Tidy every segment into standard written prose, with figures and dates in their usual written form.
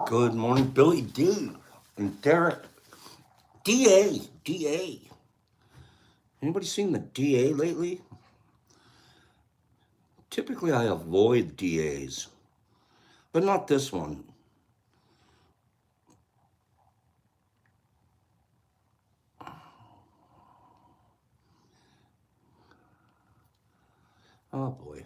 Good morning, Billy D. And Derek. DA. Anybody seen the DA lately? Typically, I avoid DAs, but not this one. Oh boy.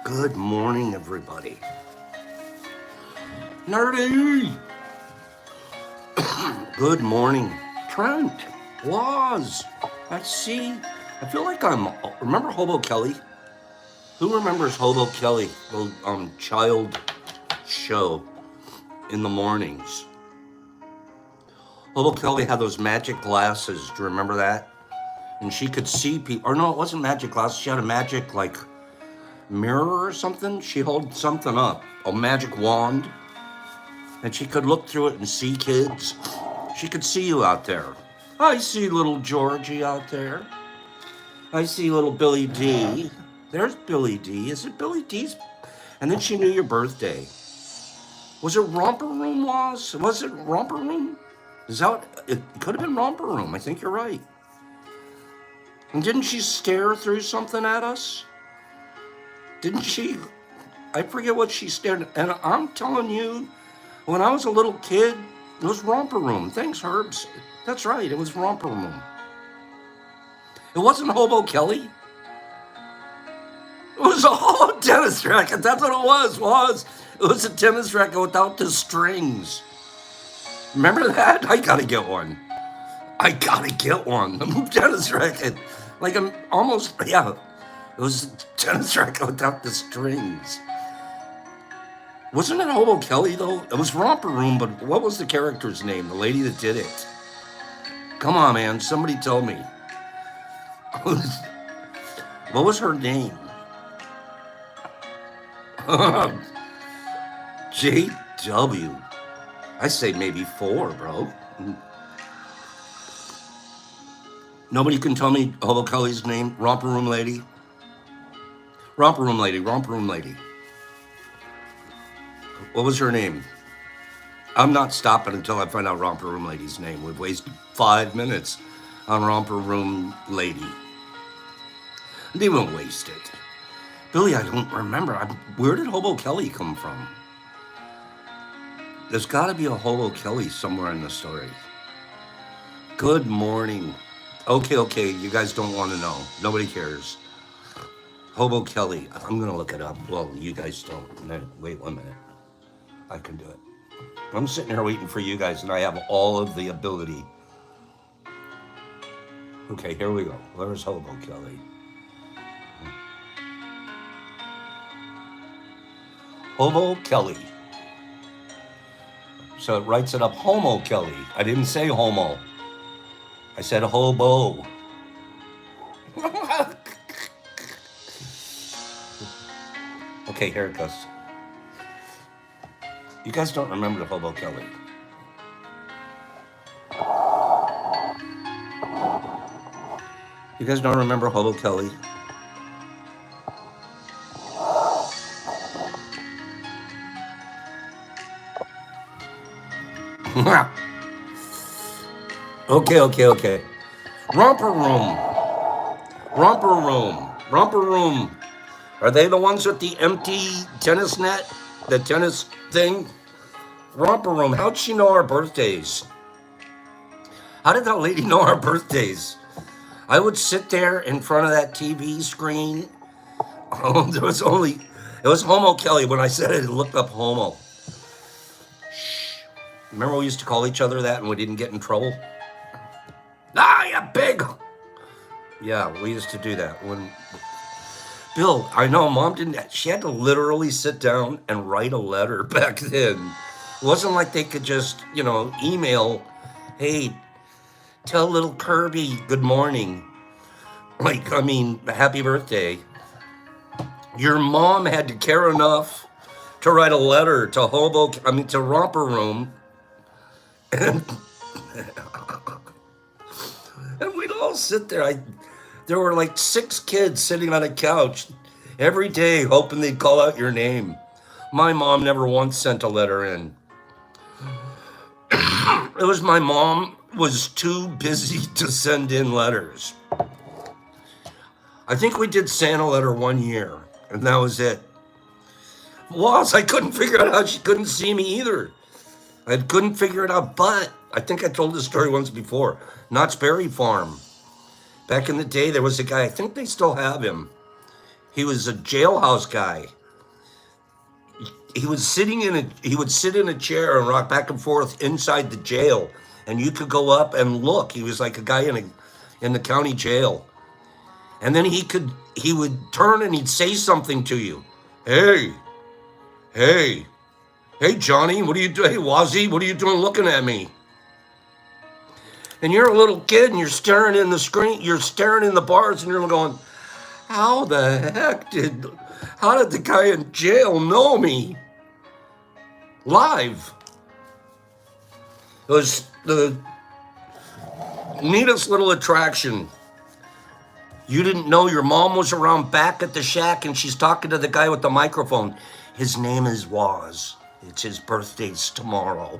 Good morning, everybody. Nerdy! Good morning. Trent. Laws. I see. I feel like I'm. Remember Hobo Kelly? Who remembers Hobo Kelly? The child show in the mornings. Hobo Kelly had those magic glasses. Do you remember that? And she could see people. Or no, it wasn't magic glasses. She had a magic, like, mirror or something. She held something up. A magic wand. And she could look through it and see kids. She could see you out there. I see little Georgie out there. I see little Billy D. There's Billy D. Is it Billy D's? And then she knew your birthday. Was it Romper Room, Laws? Was it Romper Room? Is that what, it could have been Romper Room. I think you're right. And didn't she stare through something at us? Didn't she? I forget what she stared at. And I'm telling you, when I was a little kid, it was Romper Room. Thanks, Herbs. That's right, it was Romper Room. It wasn't Hobo Kelly. It was a hollow tennis racket. That's what it was. It was a tennis racket without the strings. Remember that? I gotta get one. A tennis racket. Like I'm almost, yeah. It was a tennis racket without the strings. Wasn't it Hobo Kelly though? It was Romper Room, but what was the character's name? The lady that did it. Come on, man. Somebody tell me. What was her name? JW. I say maybe 4, bro. Nobody can tell me Hobo Kelly's name? Romper Room Lady? Romper Room Lady. What was her name? I'm not stopping until I find out Romper Room Lady's name. We've wasted 5 minutes on Romper Room Lady. They won't waste it. Billy, I don't remember. Where did Hobo Kelly come from? There's got to be a Hobo Kelly somewhere in the story. Good morning. Okay. You guys don't want to know. Nobody cares. Hobo Kelly. I'm going to look it up. Well, you guys don't. Wait 1 minute. I can do it. I'm sitting here waiting for you guys, and I have all of the ability. Okay, here we go. Where's Hobo Kelly? Hobo Kelly. So it writes it up Homo Kelly. I didn't say homo. I said hobo. Okay, here it goes. You guys don't remember Hobo Kelly. You guys don't remember Hobo Kelly? Okay. Romper Room. Are they the ones with the empty tennis net? The tennis thing? Romper Room. How'd she know our birthdays? How did that lady know our birthdays? I would sit there in front of that TV screen. Oh, it was Homo Kelly. When I said it looked up Homo. Shh. Remember we used to call each other that and we didn't get in trouble? Ah, you pig! Yeah, we used to do that. When Bill, I know Mom didn't, she had to literally sit down and write a letter back then. It wasn't like they could just, email, hey, tell little Kirby good morning. Happy birthday. Your mom had to care enough to write a letter to Romper Room And, and we'd all sit there. There were like 6 kids sitting on a couch every day hoping they'd call out your name. My mom never once sent a letter in. It was my mom was too busy to send in letters. I think we did Santa letter one year, and that was it. Was I couldn't figure out how she couldn't see me either. I couldn't figure it out, but I think I told this story once before. Knott's Berry Farm. Back in the day, there was a guy, I think they still have him. He was a jailhouse guy. He would sit in a chair and rock back and forth inside the jail, and you could go up and look. He was like a guy in the county jail. And then he would turn and he'd say something to you. Hey, Johnny, what are you doing? Hey, Wazzy, what are you doing looking at me? And you're a little kid and you're staring in the screen, you're staring in the bars and you're going, how did the guy in jail know me? Live. It was the neatest little attraction. You didn't know your mom was around back at the shack and she's talking to the guy with the microphone. His name is Waz. It's his birthday's tomorrow.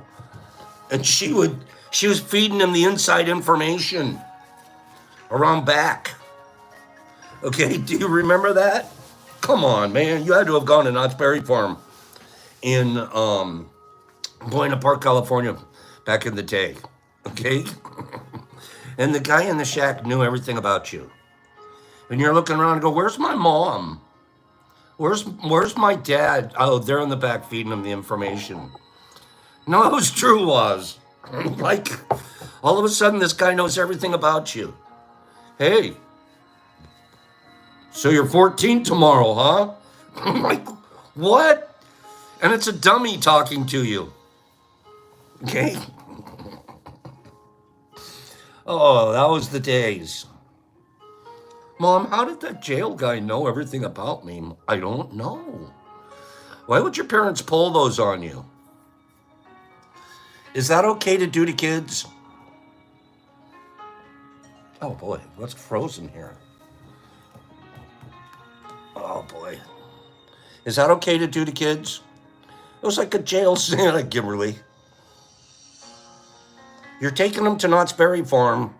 And she was feeding him the inside information around back. Okay, do you remember that? Come on, man. You had to have gone to Knott's Berry Farm in Buena Park, California back in the day. Okay? And the guy in the shack knew everything about you. And you're looking around and go, where's my mom? Where's my dad? Oh, they're in the back feeding him the information. No, it was true, was. Like, all of a sudden, this guy knows everything about you. Hey, so you're 14 tomorrow, huh? I'm like, what? And it's a dummy talking to you. Okay? Oh, that was the days. Mom, how did that jail guy know everything about me? I don't know. Why would your parents pull those on you? Is that okay to do to kids? Oh boy, what's frozen here? Oh boy. Is that okay to do to kids? It was like a jail Santa, Kimberly. You're taking them to Knott's Berry Farm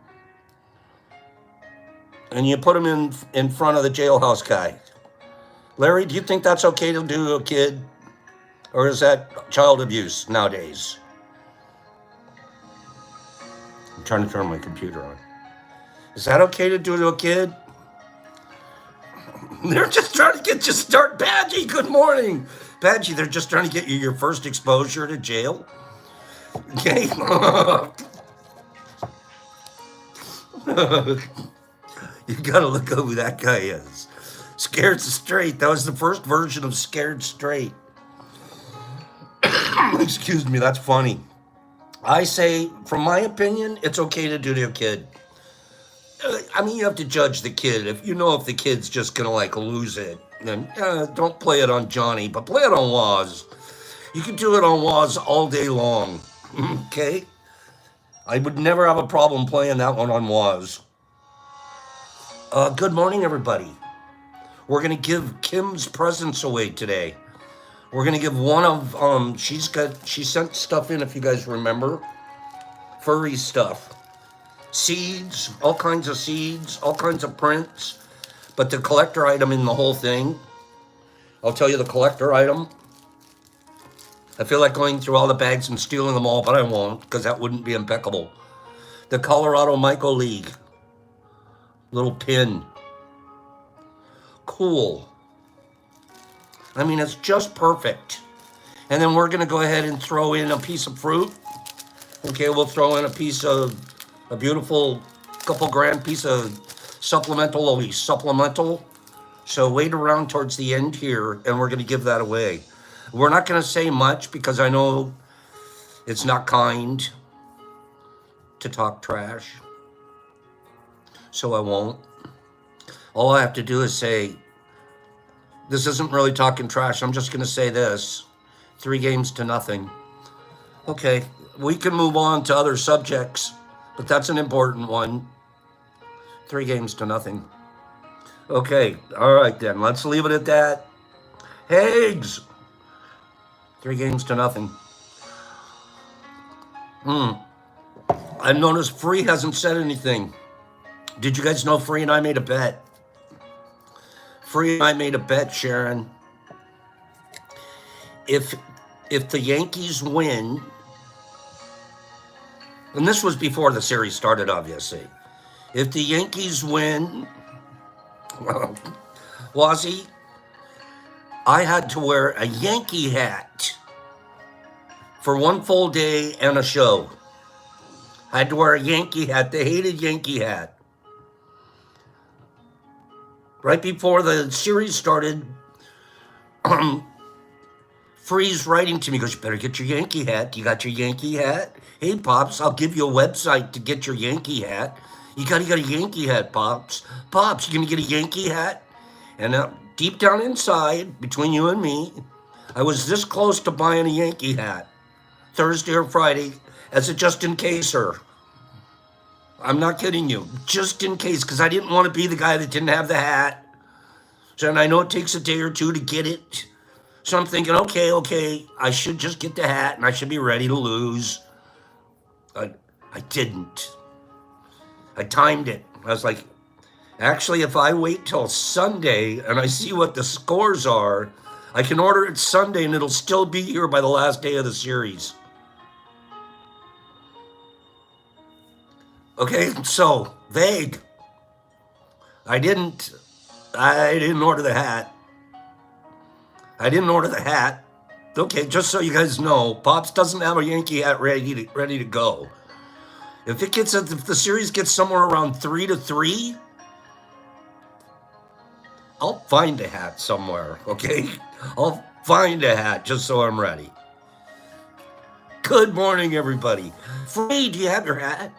and you put them in front of the jailhouse guy. Larry, do you think that's okay to do to a kid? Or is that child abuse nowadays? I'm trying to turn my computer on. Is that okay to do to a kid? They're just trying to get you start. Badgie, good morning. Badgie, they're just trying to get you your first exposure to jail. Okay? You gotta look up who that guy is. Scared Straight. That was the first version of Scared Straight. Excuse me, that's funny. I say, from my opinion, it's okay to do to a kid. I mean, you have to judge the kid. If you know if the kid's just gonna like lose it, then don't play it on Johnny, but play it on Waz. You can do it on Waz all day long. Okay? I would never have a problem playing that one on Waz. Good morning, everybody. We're gonna give Kim's presents away today. We're gonna give one of she sent stuff in, if you guys remember, furry stuff, seeds, all kinds of prints. But the collector item in the whole thing, I'll tell you the collector item. I feel like going through all the bags and stealing them all, but I won't, because that wouldn't be impeccable. The Colorado Micro League little pin. Cool. I mean, it's just perfect. And then we're going to go ahead and throw in a piece of fruit. Okay, we'll throw in a beautiful couple grand piece of supplemental. So wait around towards the end here, and we're going to give that away. We're not going to say much because I know it's not kind to talk trash. So I won't. All I have to do is say, this isn't really talking trash. I'm just going to say this. 3 games to nothing. Okay, we can move on to other subjects, but that's an important one. 3-0. Okay, all right then. Let's leave it at that. Hags, 3-0. I've noticed Free hasn't said anything. Did you guys know Free and I made a bet? Free and I made a bet, Sharon. If the Yankees win, and this was before the series started, obviously. If the Yankees win, well, Wazzy, I had to wear a Yankee hat for one full day and a show. I had to wear a Yankee hat, the hated Yankee hat. Right before the series started, Free's writing to me, goes, you better get your Yankee hat. You got your Yankee hat? Hey, Pops, I'll give you a website to get your Yankee hat. You gotta get a Yankee hat, Pops. Pops, you gonna get a Yankee hat? And deep down inside, between you and me, I was this close to buying a Yankee hat Thursday or Friday as a just-in-caser. I'm not kidding you. Just in case, because I didn't want to be the guy that didn't have the hat. So, and I know it takes a day or two to get it. So I'm thinking, okay, I should just get the hat and I should be ready to lose. I didn't. I timed it. I was like, actually, if I wait till Sunday and I see what the scores are, I can order it Sunday and it'll still be here by the last day of the series. Okay, so vague. I didn't order the hat. Okay, just so you guys know, Pops doesn't have a Yankee hat ready to go. If the series gets somewhere around 3-3, I'll find a hat somewhere. Okay, I'll find a hat just so I'm ready. Good morning, everybody. Free, do you have your hat?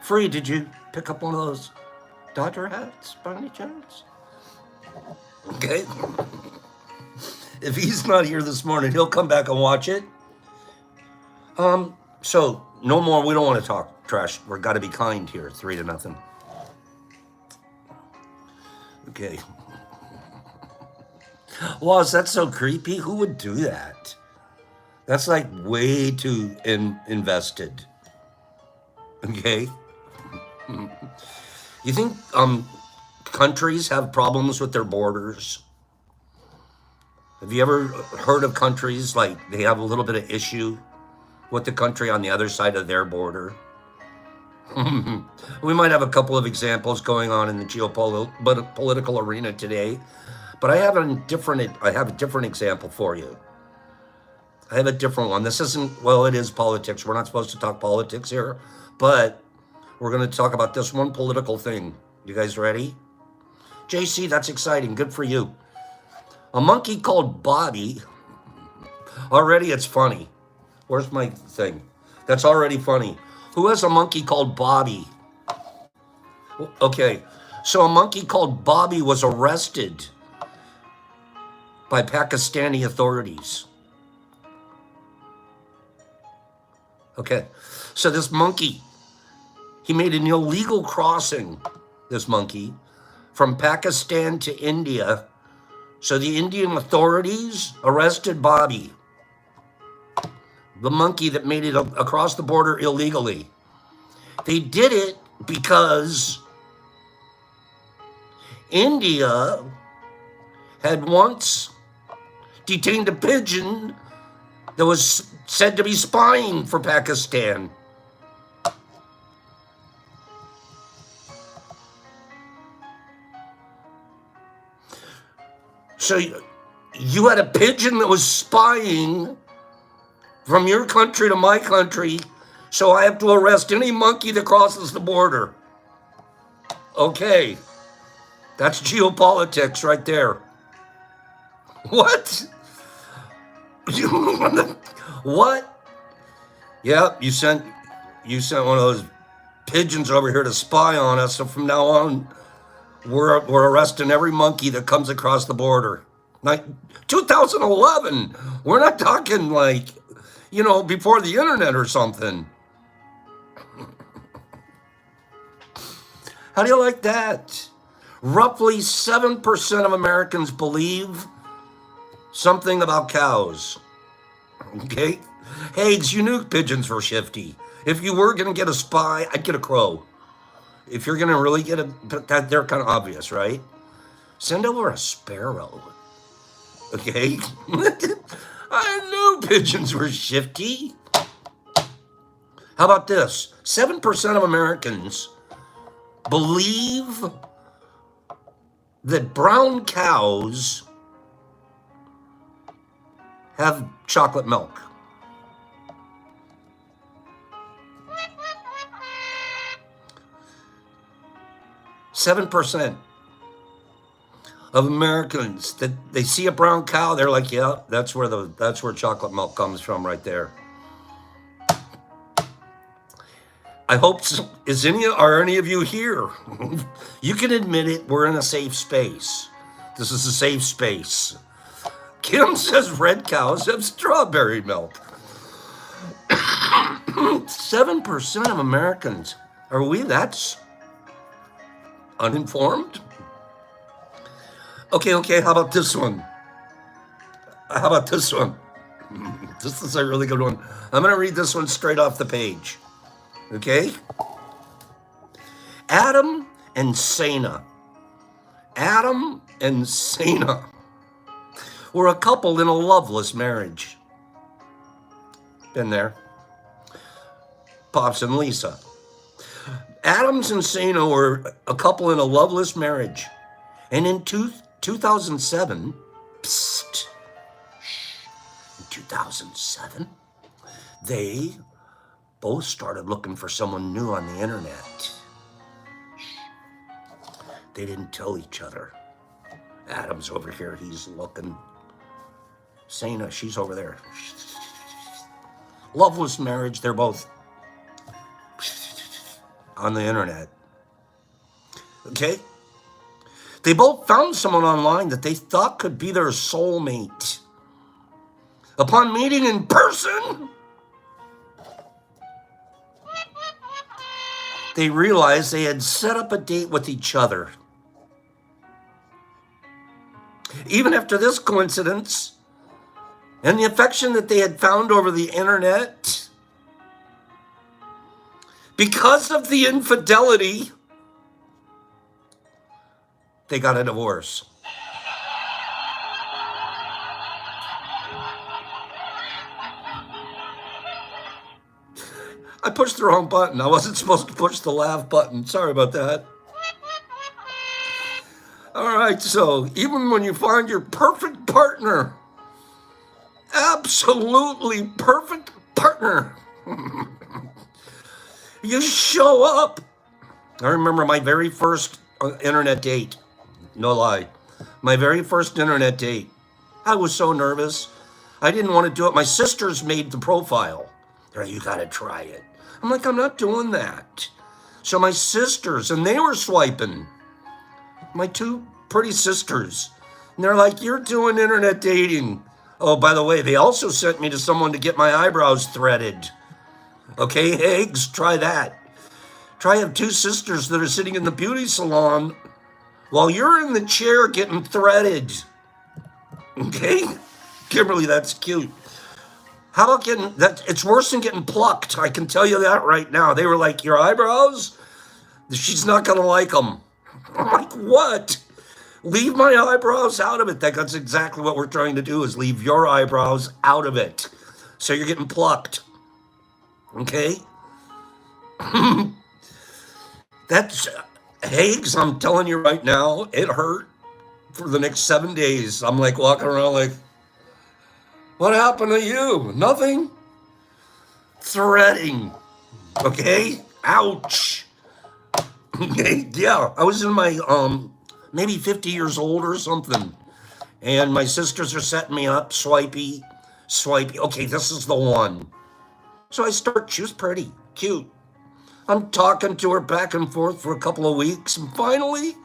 Free, did you pick up one of those Dodger hats by any chance? Okay. If he's not here this morning, he'll come back and watch it. So no more. We don't want to talk trash. We've got to be kind here. 3-0. Okay. Was that so creepy? Who would do that? That's like way too invested. Okay. You think countries have problems with their borders? Have you ever heard of countries like they have a little bit of issue with the country on the other side of their border? We might have a couple of examples going on in the geopolitical arena today, but I have a different example for you. I have a different one. This isn't, well, it is politics. We're not supposed to talk politics here, but we're going to talk about this one political thing. You guys ready? JC, that's exciting. Good for you. A monkey called Bobby. Already it's funny. Where's my thing? That's already funny. Who has a monkey called Bobby? Okay, so a monkey called Bobby was arrested by Pakistani authorities. Okay, so this monkey, he made an illegal crossing, this monkey, from Pakistan to India. So the Indian authorities arrested Bobby, the monkey that made it across the border illegally. They did it because India had once detained a pigeon that was said to be spying for Pakistan. So you had a pigeon that was spying from your country to my country, so I have to arrest any monkey that crosses the border. Okay, that's geopolitics right there. What? What? Yeah, you sent one of those pigeons over here to spy on us, so from now on, we're arresting every monkey that comes across the border. 2011. We're not talking like you know, before the internet or something. How do you like that? Roughly 7% of Americans believe something about cows. Okay? Hags, you knew pigeons were shifty. If you were going to get a spy, I'd get a crow. If you're going to really get that, they're kind of obvious, right? Send over a sparrow. Okay? I knew pigeons were shifty. How about this? 7% of Americans believe that brown cows have chocolate milk. Seven percent of Americans that they see a brown cow, they're like, yeah, that's where chocolate milk comes from, right there. I hope are any of you here? You can admit it. We're in a safe space. This is a safe space. Kim says red cows have strawberry milk. 7% of Americans. Are we that uninformed? Okay. How about this one? This is a really good one. I'm going to read this one straight off the page. Okay? Adam and Sana were a couple in a loveless marriage. Been there. Pops and Lisa. Adams and Sana were a couple in a loveless marriage. And in 2007, in 2007, they both started looking for someone new on the internet. They didn't tell each other. Adam's over here, he's looking. Sana, she's over there. Loveless marriage, they're both on the internet. Okay? They both found someone online that they thought could be their soulmate. Upon meeting in person, they realized they had set up a date with each other. Even after this coincidence and the affection that they had found over the internet, because of the infidelity, they got a divorce. I pushed the wrong button. I wasn't supposed to push the laugh button. Sorry about that. All right, so even when you find your perfect partner, absolutely perfect partner, you show up. I remember my very first internet date. No lie. My very first internet date. I was so nervous. I didn't want to do it. My sisters made the profile. They're like, you got to try it. I'm like, I'm not doing that. So my sisters, and they were swiping. My two pretty sisters. And they're like, you're doing internet dating. Oh, by the way, they also sent me to someone to get my eyebrows threaded. Okay, Higgs, try that. Try have two sisters that are sitting in the beauty salon while you're in the chair getting threaded. Okay? Kimberly, that's cute. How about getting that? It's worse than getting plucked. I can tell you that right now. They were like, your eyebrows? She's not going to like them. I'm like, what? Leave my eyebrows out of it. That's exactly what we're trying to do, is leave your eyebrows out of it. So you're getting plucked. Okay? That's, Higgs, I'm telling you right now, it hurt for the next 7 days. I'm like walking around like, what happened to you? Nothing? Threading. Okay? Ouch. Okay? Yeah, I was in my, maybe 50 years old or something. And my sisters are setting me up, swipey. Okay, this is the one. So I start, she was pretty, cute. I'm talking to her back and forth for a couple of weeks. And finally,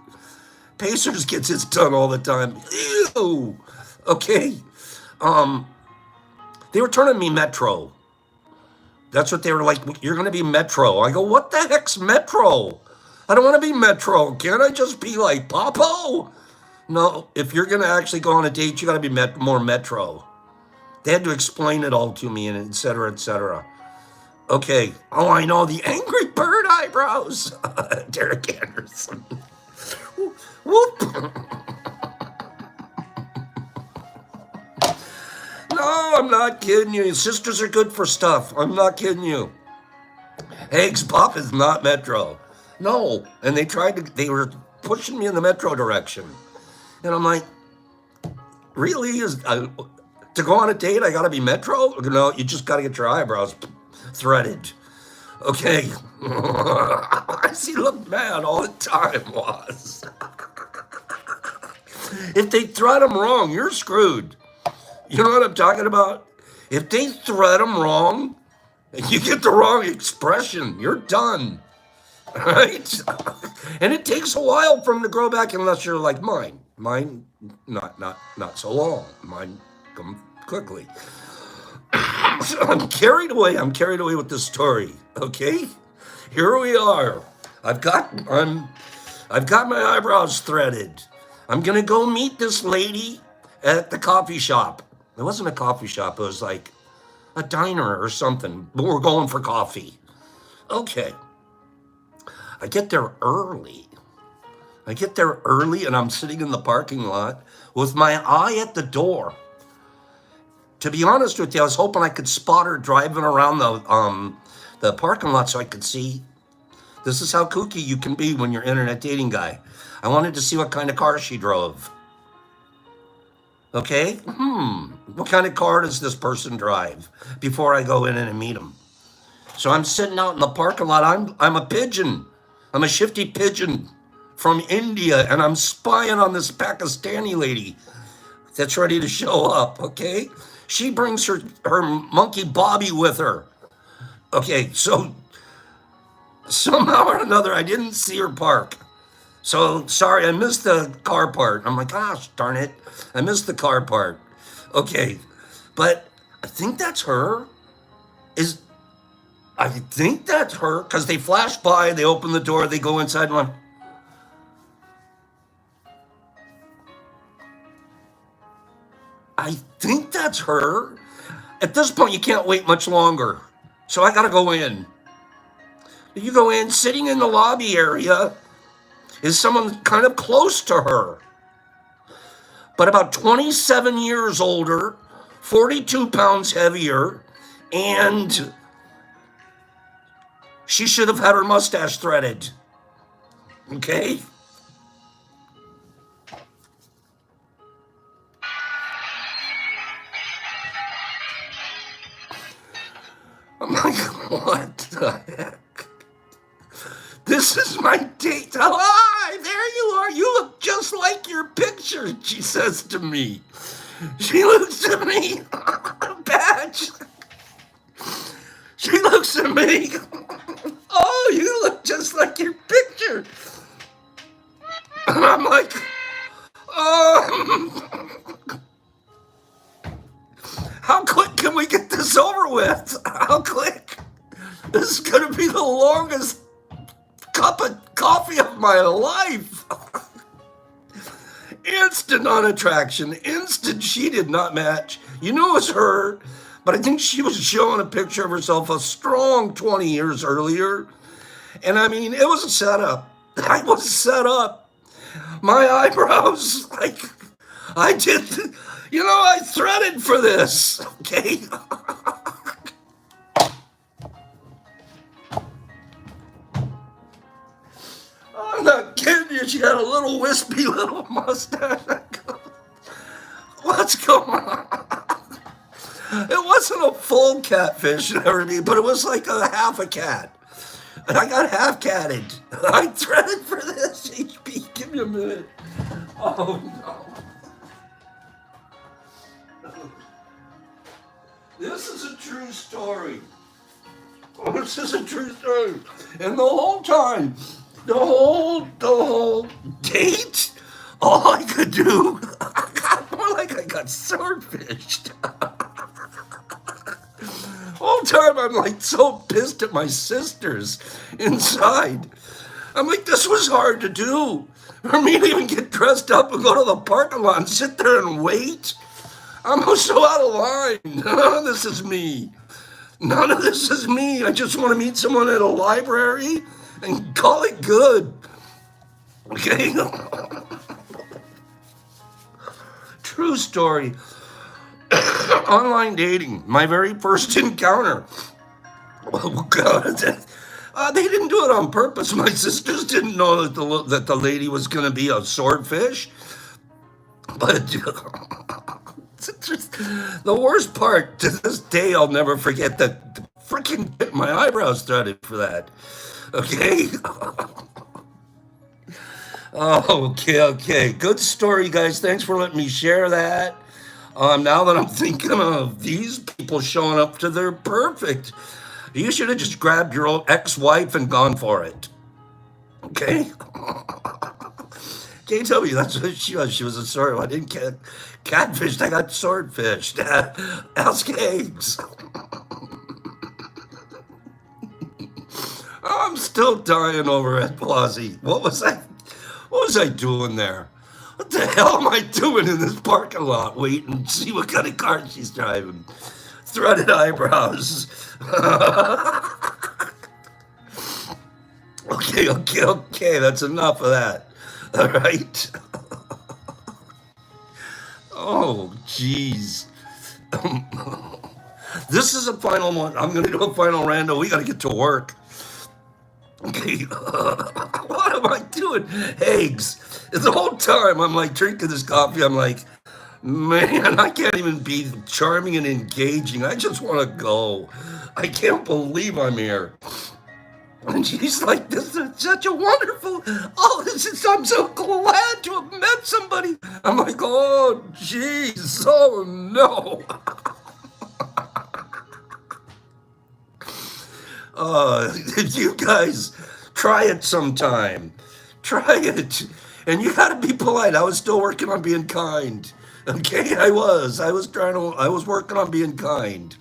Pacers gets his done all the time. Ew. Okay. They were turning me Metro. That's what they were like, you're going to be Metro. I go, what the heck's Metro? I don't want to be Metro. Can't I just be like Popo? No, if you're going to actually go on a date, you got to be more Metro. They had to explain it all to me, and et cetera, et cetera. Okay. Oh, I know, the angry bird eyebrows. Derek Anderson. Whoop. No, I'm not kidding you. Sisters are good for stuff. I'm not kidding you. Eggs Pop is not Metro. No. And they were pushing me in the Metro direction. And I'm like, really? To go on a date, I got to be Metro? No, you just got to get your eyebrows threaded. Okay. I see you look mad all the time, was. If they thread them wrong, you're screwed. You know what I'm talking about? If they thread them wrong, and you get the wrong expression, you're done. Right? And it takes a while for them to grow back unless you're like mine. Mine, not so long. Mine come quickly. So I'm carried away with this story. Okay? Here we are. I've got my eyebrows threaded. I'm gonna go meet this lady at the coffee shop. It wasn't a coffee shop, it was like a diner or something. But we're going for coffee. Okay. I get there early and I'm sitting in the parking lot with my eye at the door. To be honest with you, I was hoping I could spot her driving around the parking lot so I could see. This is how kooky you can be when you're internet dating guy. I wanted to see what kind of car she drove. Okay? What kind of car does this person drive before I go in and meet him? So I'm sitting out in the parking lot. I'm a pigeon. I'm a shifty pigeon from India, and I'm spying on this Pakistani lady that's ready to show up, okay? She brings her monkey Bobby with her. Okay, so somehow or another, I didn't see her park. So, sorry, I missed the car part. I'm like, gosh, darn it. I missed the car part. Okay, but I think that's her. I think that's her, because they flash by, they open the door, they go inside, and I think that's her. At this point, you can't wait much longer. So I gotta go in. You go in, sitting in the lobby area is someone kind of close to her, but about 27 years older, 42 pounds heavier, and she should have had her mustache threaded. Okay? I'm like, what the heck? This is my date. Oh, hi, there you are. You look just like your picture, she says to me. She looks at me. Badge. She looks at me. Oh, you look just like your picture. And I'm like, how quick can we get this over with? How quick? This is going to be the longest cup of coffee of my life. Instant non-attraction. Instant she did not match. You knew it was her, but I think she was showing a picture of herself a strong 20 years earlier. And I mean, it was a setup. I was set up. My eyebrows, like, I threaded for this, okay? I'm not kidding you. She had a little wispy little mustache. What's going on? It wasn't a full catfish, but it was like a half a cat. And I got half catted. I threaded for this. HB, give me a minute. Oh, no. This is a true story. This is a true story. And the whole time, the whole date, all I could do, I got more like I got swordfished. Oh, time I'm like so pissed at my sisters inside. I'm like, this was hard to do. For me to even get dressed up and go to the parking lot and sit there and wait. I'm so out of line. None of this is me. None of this is me. I just want to meet someone at a library and call it good. Okay? True story. Online dating. My very first encounter. Oh, God. They didn't do it on purpose. My sisters didn't know that the lady was going to be a swordfish. But the worst part, to this day, I'll never forget that freaking get my eyebrows threaded for that. Okay? Oh, okay. Good story, guys. Thanks for letting me share that. Now that I'm thinking of these people showing up to their perfect, you should have just grabbed your old ex-wife and gone for it. Okay? Can't tell me that's what she was. She was a sword. I didn't get catfished. I got swordfished. Ask eggs. I'm still dying over it, Blasi. What was I doing there? What the hell am I doing in this parking lot waiting to see what kind of car she's driving? Threaded eyebrows. Okay. That's enough of that. All right. Oh, jeez. This is a final one. I'm going to do a final rando. We got to get to work. Okay. What am I doing? Eggs. The whole time I'm like drinking this coffee, I'm like, man, I can't even be charming and engaging. I just want to go. I can't believe I'm here. And she's like, this is such a wonderful, I'm so glad to have met somebody. I'm like, oh, jeez, oh, no. You guys, try it sometime. Try it. And you got to be polite. I was still working on being kind. Okay, I was working on being kind.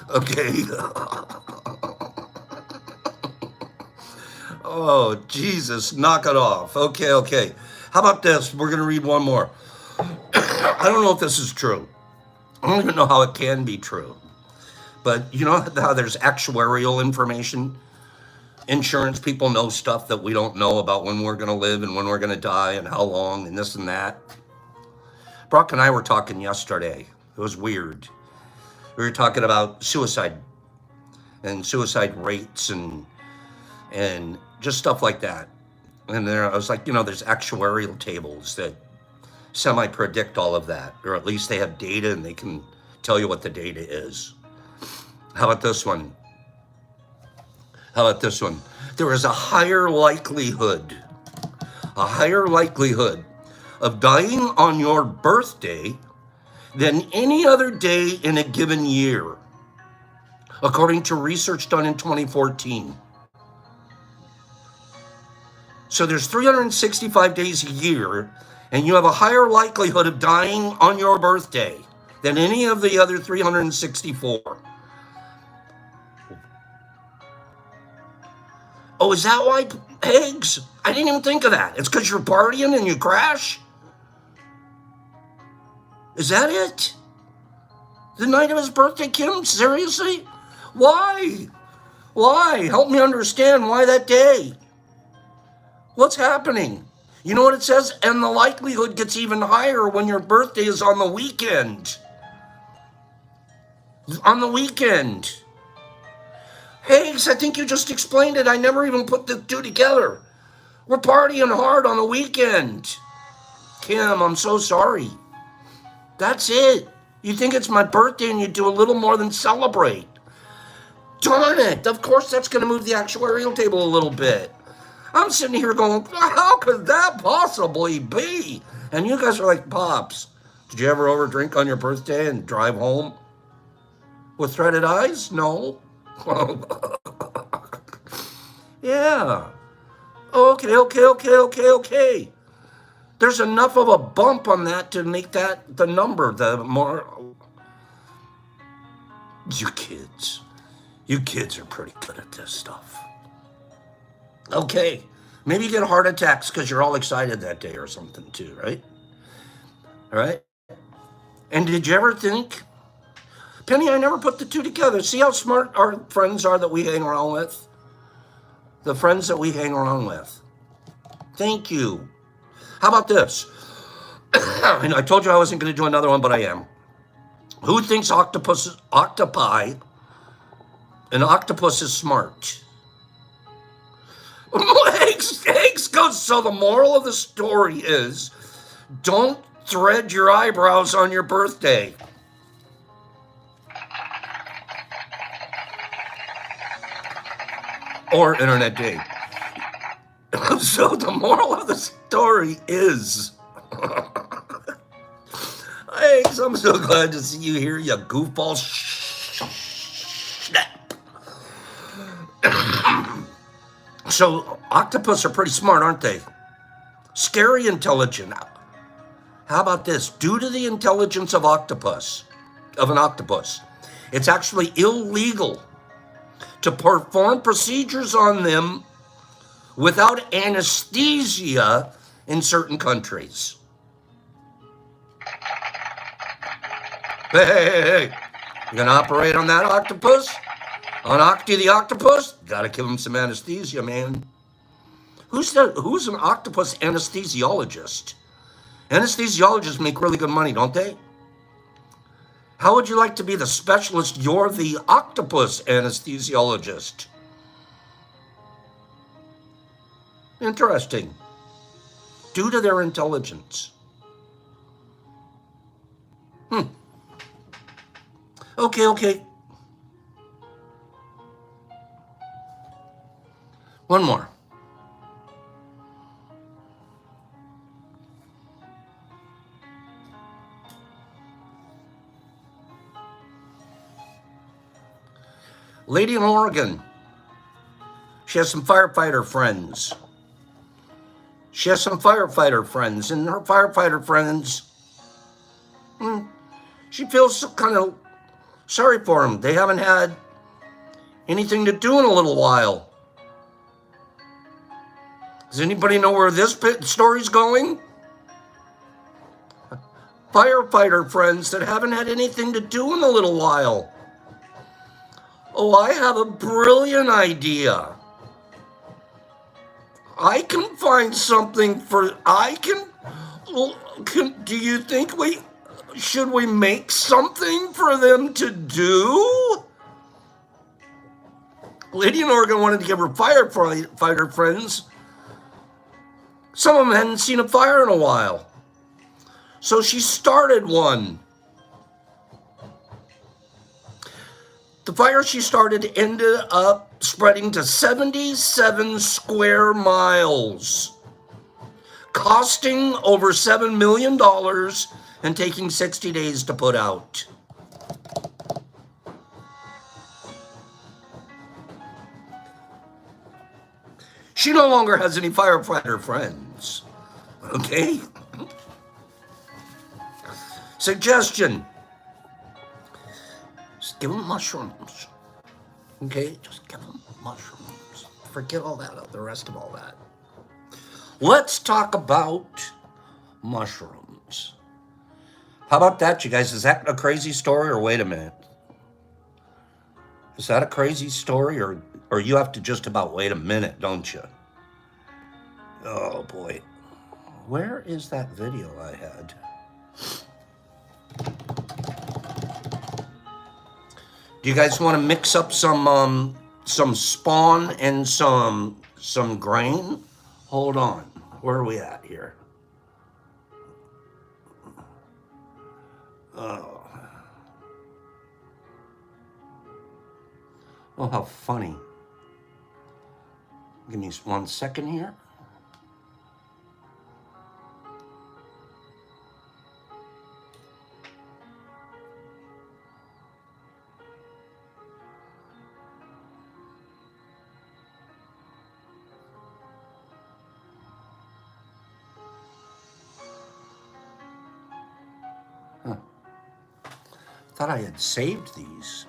Okay. Oh, Jesus, knock it off. Okay. How about this? We're going to read one more. I don't know if this is true. I don't even know how it can be true. But you know how there's actuarial information? Insurance people know stuff that we don't know about when we're going to live and when we're going to die and how long and this and that. Brock and I were talking yesterday. It was weird. We were talking about suicide and suicide rates and just stuff like that. And there, I was like, there's actuarial tables that semi-predict all of that, or at least they have data and they can tell you what the data is. How about this one? There is a higher likelihood of dying on your birthday than any other day in a given year, according to research done in 2014. So there's 365 days a year, and you have a higher likelihood of dying on your birthday than any of the other 364. Oh, is that why eggs? I didn't even think of that. It's because you're partying and you crash? Is that it? The night of his birthday, Kim? Seriously? Why? Help me understand why that day. What's happening? You know what it says? And the likelihood gets even higher when your birthday is on the weekend. Higgs, I think you just explained it. I never even put the two together. We're partying hard on the weekend. Kim, I'm so sorry. That's it. You think it's my birthday and you do a little more than celebrate. Darn it. Of course that's going to move the actuarial table a little bit. I'm sitting here going, how could that possibly be? And you guys are like, Pops, did you ever overdrink on your birthday and drive home with threaded eyes? No. Yeah. Okay. There's enough of a bump on that to make that the number, the more. You kids. You kids are pretty good at this stuff. Okay. Maybe you get heart attacks because you're all excited that day or something too, right? All right. And did you ever think, Penny, I never put the two together. See how smart our friends are that we hang around with? The friends that we hang around with. Thank you. How about this? I told you I wasn't going to do another one, but I am. Who thinks an octopus is smart? Hanks goes, so the moral of the story is don't thread your eyebrows on your birthday. Or internet day. So the moral of the story is, Hanks, I'm so glad to see you here, you goofball. So octopus are pretty smart, aren't they? Scary intelligent. How about this? Due to the intelligence of an octopus, it's actually illegal to perform procedures on them without anesthesia in certain countries. Hey. You gonna operate on that octopus? On Octi the octopus? Gotta give him some anesthesia, man. Who's an octopus anesthesiologist? Anesthesiologists make really good money, don't they? How would you like to be the specialist? You're the octopus anesthesiologist. Interesting. Due to their intelligence. Okay. One more. Lady in Oregon. She has some firefighter friends. And her firefighter friends, she feels kind of sorry for them. They haven't had anything to do in a little while. Does anybody know where this story's going? Firefighter friends that haven't had anything to do in a little while. Oh, I have a brilliant idea. I can find something do you think should we make something for them to do? Lady in Oregon wanted to give her firefighter friends. Some of them hadn't seen a fire in a while. So she started one. The fire she started ended up spreading to 77 square miles, costing over $7 million and taking 60 days to put out. She no longer has any firefighter friends. Okay? Suggestion. Just give them mushrooms. Okay? Just give them mushrooms. Forget all that, the rest of all that. Let's talk about mushrooms. How about that, you guys? Is that a crazy story, or wait a minute? Is that a crazy story, or you have to just about wait a minute, don't you? Oh, boy. Where is that video I had? Do you guys want to mix up some spawn and some grain? Hold on. Where are we at here? Oh, how funny. Give me 1 second here. Thought I had saved these.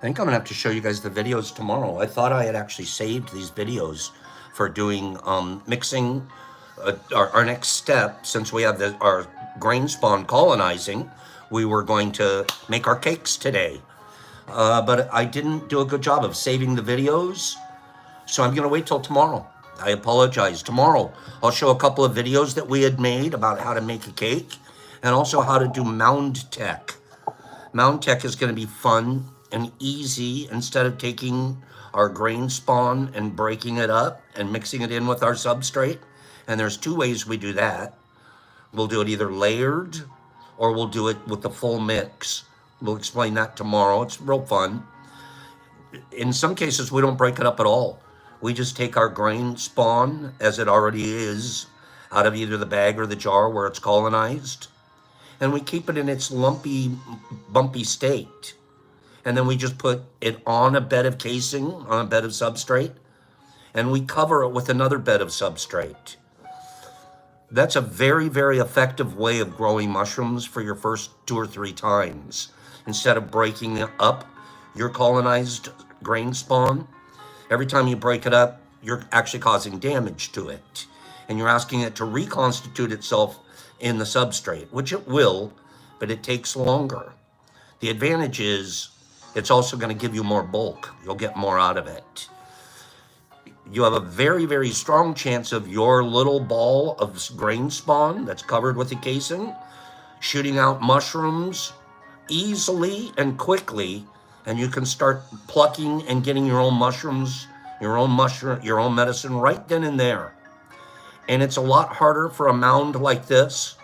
think I'm gonna have to show you guys the videos tomorrow. I thought I had actually saved these videos for doing mixing. Our next step, since we have our grain spawn colonizing, we were going to make our cakes today. But I didn't do a good job of saving the videos, so I'm gonna wait till tomorrow. I apologize. Tomorrow, I'll show a couple of videos that we had made about how to make a cake and also how to do mound tech. Mound tech is gonna be fun and easy. Instead of taking our grain spawn and breaking it up and mixing it in with our substrate. And there's two ways we do that. We'll do it either layered or we'll do it with the full mix. We'll explain that tomorrow. It's real fun. In some cases, we don't break it up at all. We just take our grain spawn as it already is out of either the bag or the jar where it's colonized, and we keep it in its lumpy, bumpy state. And then we just put it on a bed of casing, on a bed of substrate, and we cover it with another bed of substrate. That's a very, very effective way of growing mushrooms for your first 2 or 3 times. Instead of breaking up your colonized grain spawn, every time you break it up, you're actually causing damage to it. And you're asking it to reconstitute itself in the substrate, which it will, but it takes longer. The advantage is it's also going to give you more bulk. You'll get more out of it. You have a very, very strong chance of your little ball of grain spawn that's covered with the casing shooting out mushrooms easily and quickly, and you can start plucking and getting your own mushrooms, your own medicine right then and there. And it's a lot harder for a mound like this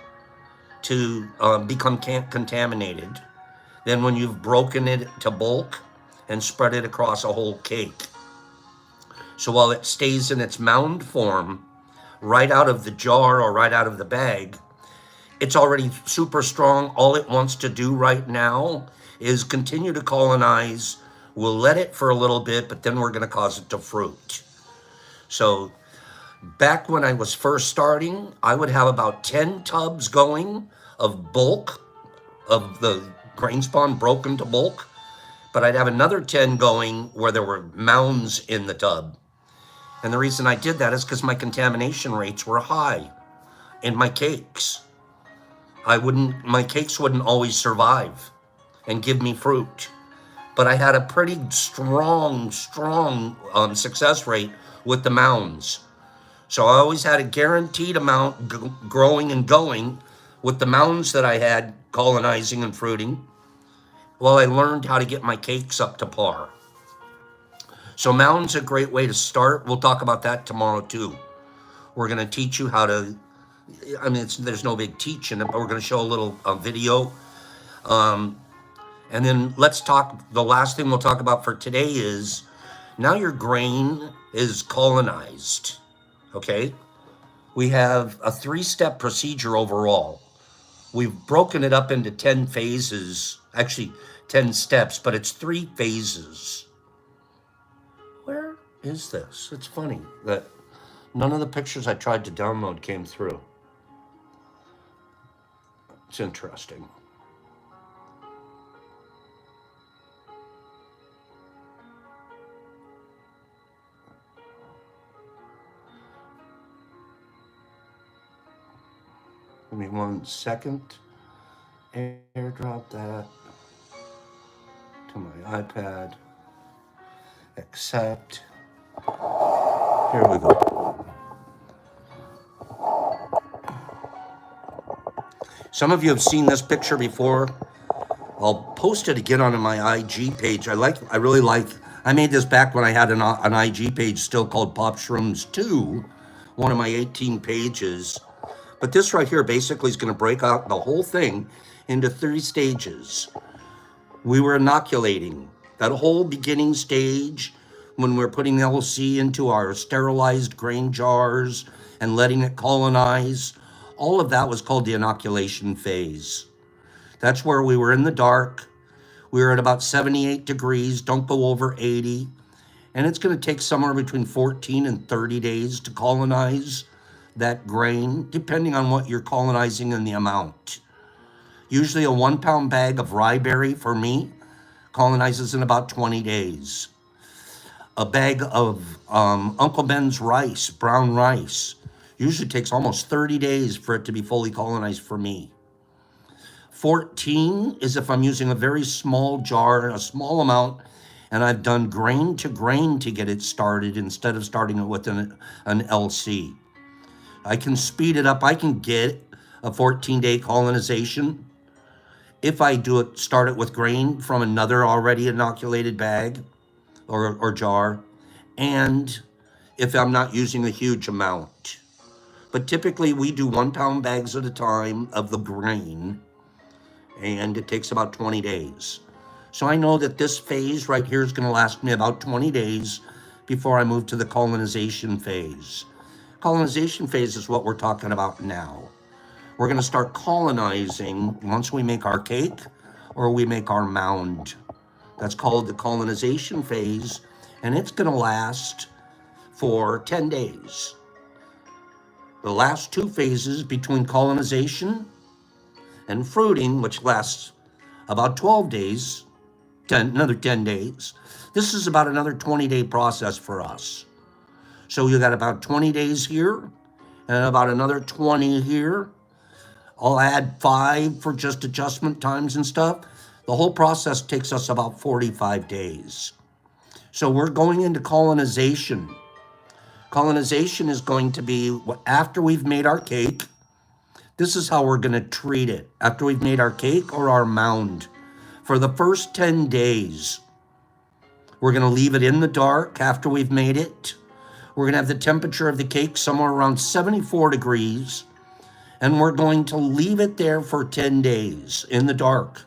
to become contaminated than when you've broken it to bulk and spread it across a whole cake. So while it stays in its mound form, right out of the jar or right out of the bag, it's already super strong. All it wants to do right now is continue to colonize. We'll let it for a little bit, but then we're going to cause it to fruit. So back when I was first starting, I would have about 10 tubs going of bulk, of the grain spawn broken to bulk, but I'd have another 10 going where there were mounds in the tub. And the reason I did that is because my contamination rates were high in my cakes. My cakes wouldn't always survive and give me fruit. But I had a pretty strong success rate with the mounds. So I always had a guaranteed amount growing and going with the mounds that I had colonizing and fruiting while I learned how to get my cakes up to par. So mounds a great way to start. We'll talk about that tomorrow too. We're going to teach you how to, there's no big teaching, but we're going to show a little video. And then let's talk, the last thing we'll talk about for today is, now your grain is colonized, okay? We have a 3-step procedure overall. We've broken it up into 10 phases, actually 10 steps, but it's 3 phases. Where is this? It's funny that none of the pictures I tried to download came through. It's interesting. Give me 1 second. Airdrop that to my iPad. Accept. Here we go. Some of you have seen this picture before. I'll post it again on my IG page. I made this back when I had an IG page still called Pop Shrooms 2, one of my 18 pages. But this right here basically is going to break out the whole thing into 3 stages. We were inoculating. That whole beginning stage, when we're putting LC into our sterilized grain jars and letting it colonize, all of that was called the inoculation phase. That's where we were in the dark. We were at about 78 degrees, don't go over 80. And it's going to take somewhere between 14 and 30 days to colonize that grain, depending on what you're colonizing and the amount. Usually a 1-pound bag of rye berry for me colonizes in about 20 days. A bag of Uncle Ben's rice, brown rice, usually takes almost 30 days for it to be fully colonized for me. 14 is if I'm using a very small jar, a small amount, and I've done grain to grain to get it started instead of starting it with an LC. I can speed it up. I can get a 14-day colonization if I start it with grain from another already inoculated bag or jar, and if I'm not using a huge amount. But typically we do 1 pound bags at a time of the grain, and it takes about 20 days. So I know that this phase right here is going to last me about 20 days before I move to the colonization phase. Colonization phase is what we're talking about now. We're going to start colonizing once we make our cake or we make our mound. That's called the colonization phase, and it's going to last for 10 days. The last 2 phases between colonization and fruiting, which lasts about 12 days, another 10 days. This is about another 20-day process for us. So you got about 20 days here and about another 20 here. I'll add 5 for just adjustment times and stuff. The whole process takes us about 45 days. So we're going into colonization. Colonization is going to be after we've made our cake. This is how we're going to treat it. After we've made our cake or our mound. For the first 10 days, we're going to leave it in the dark after we've made it. We're going to have the temperature of the cake somewhere around 74 degrees. And we're going to leave it there for 10 days in the dark.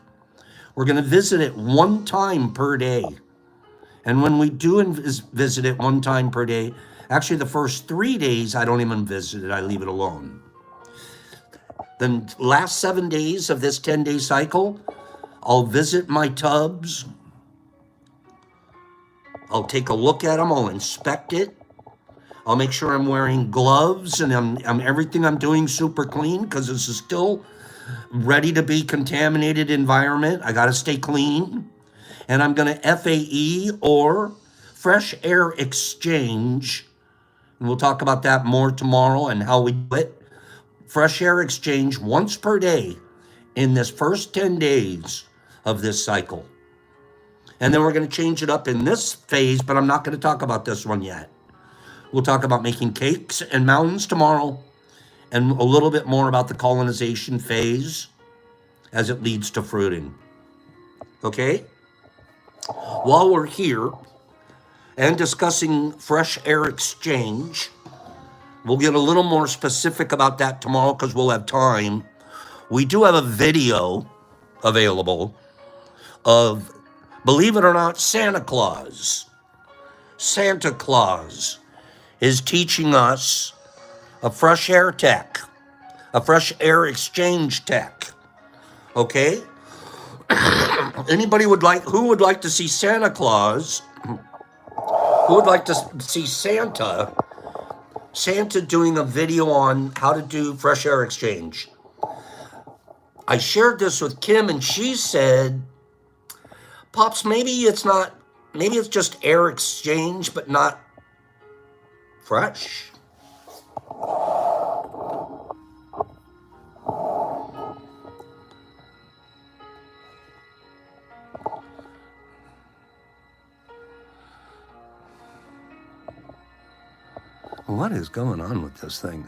We're going to visit it 1 time per day. And when we do visit it 1 time per day, actually the first 3 days, I don't even visit it. I leave it alone. The last 7 days of this 10-day cycle, I'll visit my tubs. I'll take a look at them. I'll inspect it. I'll make sure I'm wearing gloves and I'm everything I'm doing super clean because this is still ready to be contaminated environment. I got to stay clean. And I'm going to FAE or fresh air exchange. And we'll talk about that more tomorrow and how we do it. Fresh air exchange once per day in this first 10 days of this cycle. And then we're going to change it up in this phase, but I'm not going to talk about this one yet. We'll talk about making cakes and mountains tomorrow and a little bit more about the colonization phase as it leads to fruiting. Okay? While we're here and discussing fresh air exchange, we'll get a little more specific about that tomorrow because we'll have time. We do have a video available of, believe it or not, Santa Claus. Santa Claus is teaching us a fresh air tech, a fresh air exchange tech. Okay? Anybody who would like to see Santa Claus, who would like to see Santa doing a video on how to do fresh air exchange? I shared this with Kim and she said, Pops, maybe it's just air exchange, but not fresh. What is going on with this thing?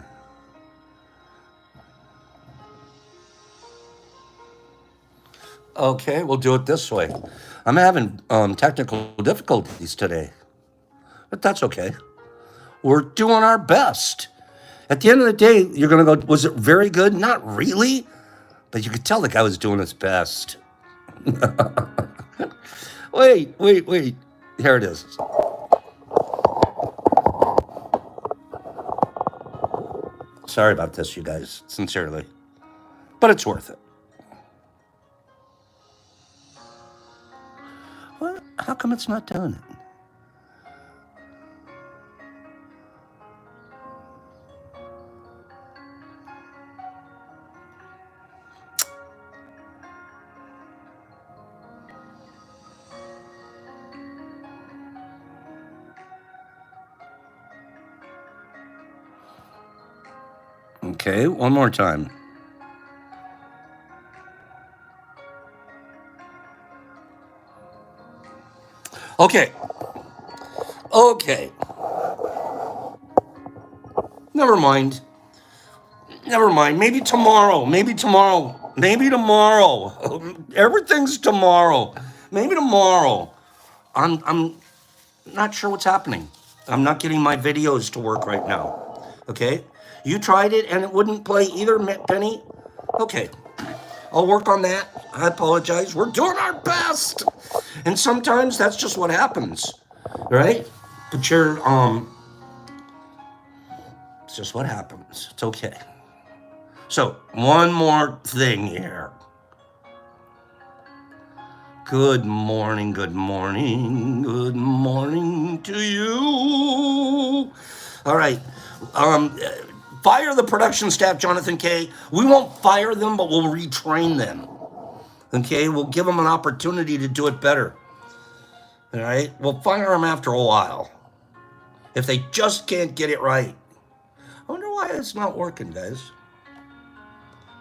Okay, we'll do it this way. I'm having technical difficulties today, but that's okay. We're doing our best. At the end of the day, you're going to go, was it very good? Not really, but you could tell the guy was doing his best. Wait. Here it is. Sorry about this, you guys, sincerely, but it's worth it. What? How come it's not doing it? Okay, one more time. Okay. Okay. Never mind. Never mind. Maybe tomorrow. Maybe tomorrow. Maybe tomorrow. Everything's tomorrow. Maybe tomorrow. I'm not sure what's happening. I'm not getting my videos to work right now. Okay? You tried it and it wouldn't play either, Penny? Okay. I'll work on that. I apologize. We're doing our best. And sometimes that's just what happens. Right? But it's just what happens. It's okay. So, one more thing here. Good morning, good morning, good morning to you. All right. Fire the production staff, Jonathan K. We won't fire them, but we'll retrain them. Okay? We'll give them an opportunity to do it better. All right? We'll fire them after a while if they just can't get it right. I wonder why it's not working, guys.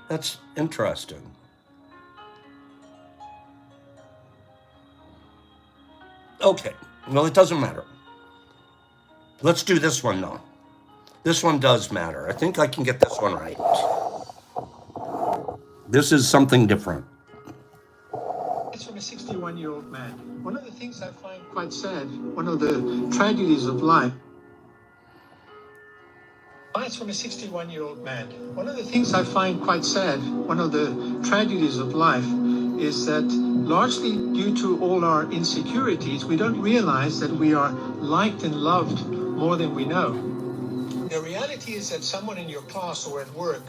That's interesting. Okay. Well, it doesn't matter. Let's do this one, though. This one does matter. I think I can get this one right. This is something different. It's from a 61-year-old man. One of the things I find quite sad, one of the tragedies of life. It's from a 61-year-old man. One of the things I find quite sad, one of the tragedies of life, is that largely due to all our insecurities, we don't realize that we are liked and loved more than we know. The reality is that someone in your class or at work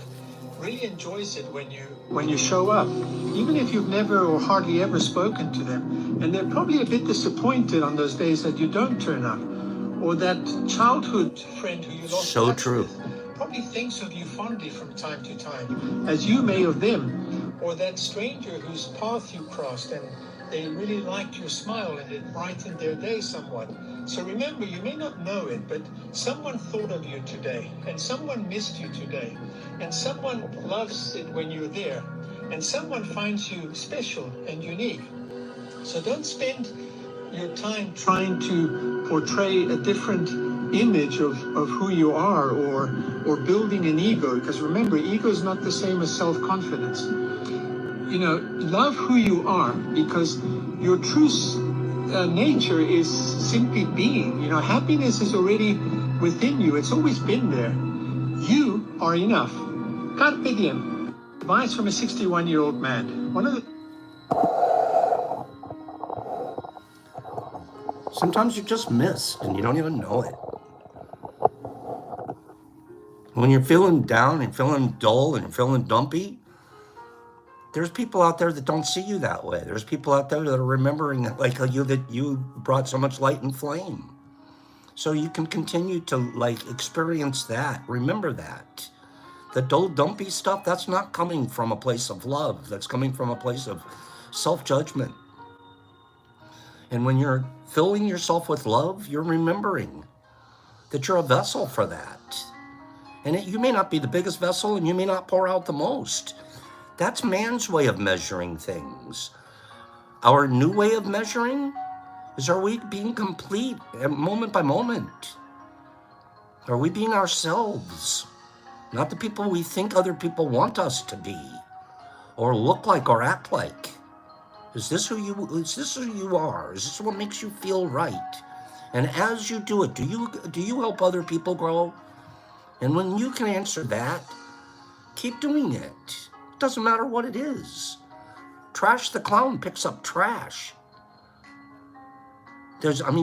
really enjoys it when you show up, even if you've never or hardly ever spoken to them. And they're probably a bit disappointed on those days that you don't turn up. Or that childhood friend who you lost touch with probably thinks of you fondly from time to time, as you may of them. Or that stranger whose path you crossed and they really liked your smile and it brightened their day somewhat. So remember, you may not know it, but someone thought of you today, and someone missed you today, and someone loves it when you're there, and someone finds you special and unique. So don't spend your time trying to portray a different image of who you are, or building an ego, because remember, ego is not the same as self-confidence. You know, love who you are, because your true nature is simply being. You know, happiness is already within you. It's always been there. You are enough. Carpe diem. Advice from a 61-year-old man. Sometimes you just miss and you don't even know it. When you're feeling down and feeling dull and feeling dumpy, there's people out there that don't see you that way. There's people out there that are remembering like you, that you brought so much light and flame. So you can continue to like experience that. Remember that. The dull, dumpy stuff, that's not coming from a place of love. That's coming from a place of self-judgment. And when you're filling yourself with love, you're remembering that you're a vessel for that. And you may not be the biggest vessel and you may not pour out the most. That's man's way of measuring things. Our new way of measuring is, are we being complete moment by moment? Are we being ourselves? Not the people we think other people want us to be or look like or act like. Is this who you are? Is this what makes you feel right? And as you do it, do you help other people grow? And when you can answer that, keep doing it. It doesn't matter what it is. Trash the clown picks up trash.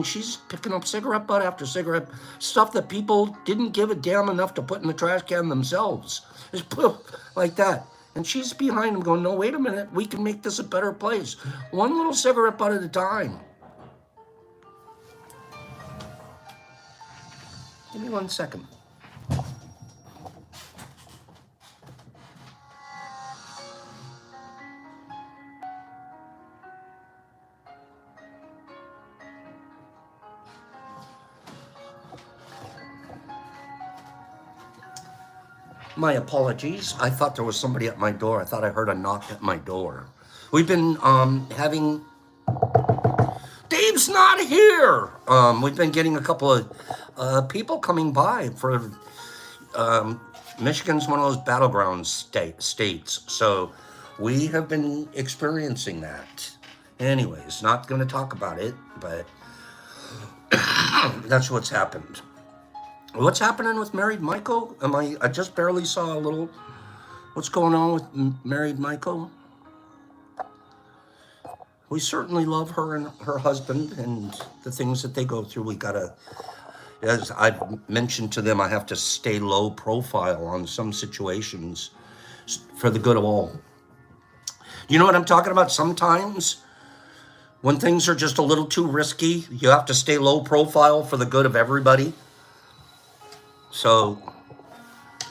She's picking up cigarette butt after cigarette, stuff that people didn't give a damn enough to put in the trash can themselves. Just poof, like that. And she's behind them going, no, wait a minute, we can make this a better place. One little cigarette butt at a time. Give me 1 second. My apologies. I thought there was somebody at my door. I thought I heard a knock at my door. We've been having Dave's not here. We've been getting a couple of people coming by for Michigan's one of those battleground states. So we have been experiencing that. Anyways, not going to talk about it, but that's what's happened. What's happening with Married Michael? I just barely saw a little. What's going on with Married Michael? We certainly love her and her husband and the things that they go through. We gotta, as I've mentioned to them, I have to stay low profile on some situations for the good of all. You know what I'm talking about? Sometimes when things are just a little too risky, you have to stay low profile for the good of everybody. So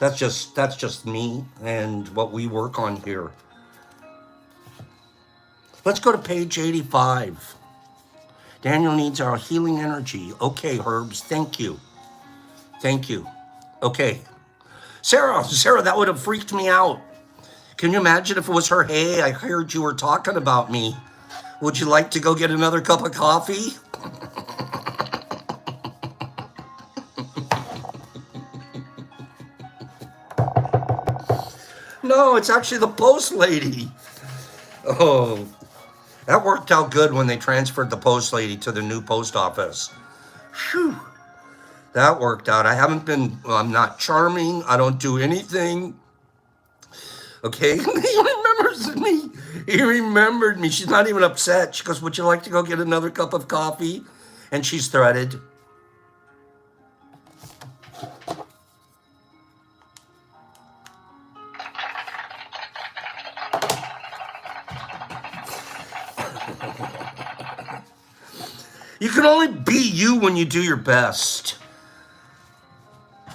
that's just me and what we work on here. Let's go to page 85. Daniel needs our healing energy. Okay, Herbs, thank you. Thank you. Okay. Sarah, that would have freaked me out. Can you imagine if it was her? Hey, I heard you were talking about me. Would you like to go get another cup of coffee? No, it's actually the post lady. Oh, that worked out good when they transferred the post lady to the new post office. Phew, that worked out. I'm not charming. I don't do anything. Okay, he remembers me. He remembered me. She's not even upset. She goes, would you like to go get another cup of coffee? And she's threaded. You can only be you when you do your best.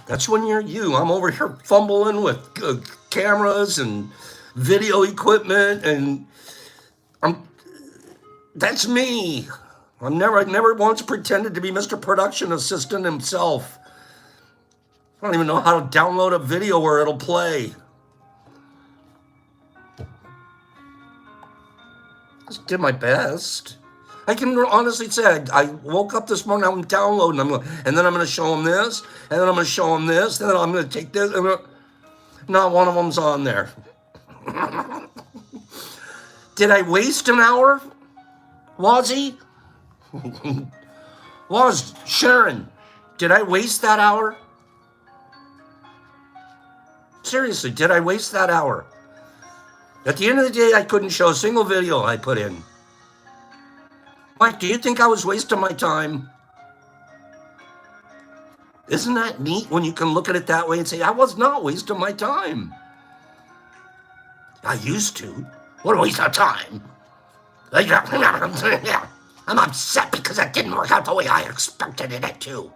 That's when you're you. I'm over here fumbling with cameras and video equipment, and that's me. I never once pretended to be Mr. Production Assistant himself. I don't even know how to download a video where it'll play. Just did my best. I can honestly say I woke up this morning, I'm downloading, and then I'm going to show them this, and then I'm going to show them this, and then I'm going to take this, and not one of them's on there. Did I waste an hour, Wazzy? Sharon, did I waste that hour? Seriously, did I waste that hour? At the end of the day, I couldn't show a single video I put in. Mike, do you think I was wasting my time? Isn't that neat when you can look at it that way and say, I was not wasting my time? I used to. What a waste of time. I'm upset because it didn't work out the way I expected it to.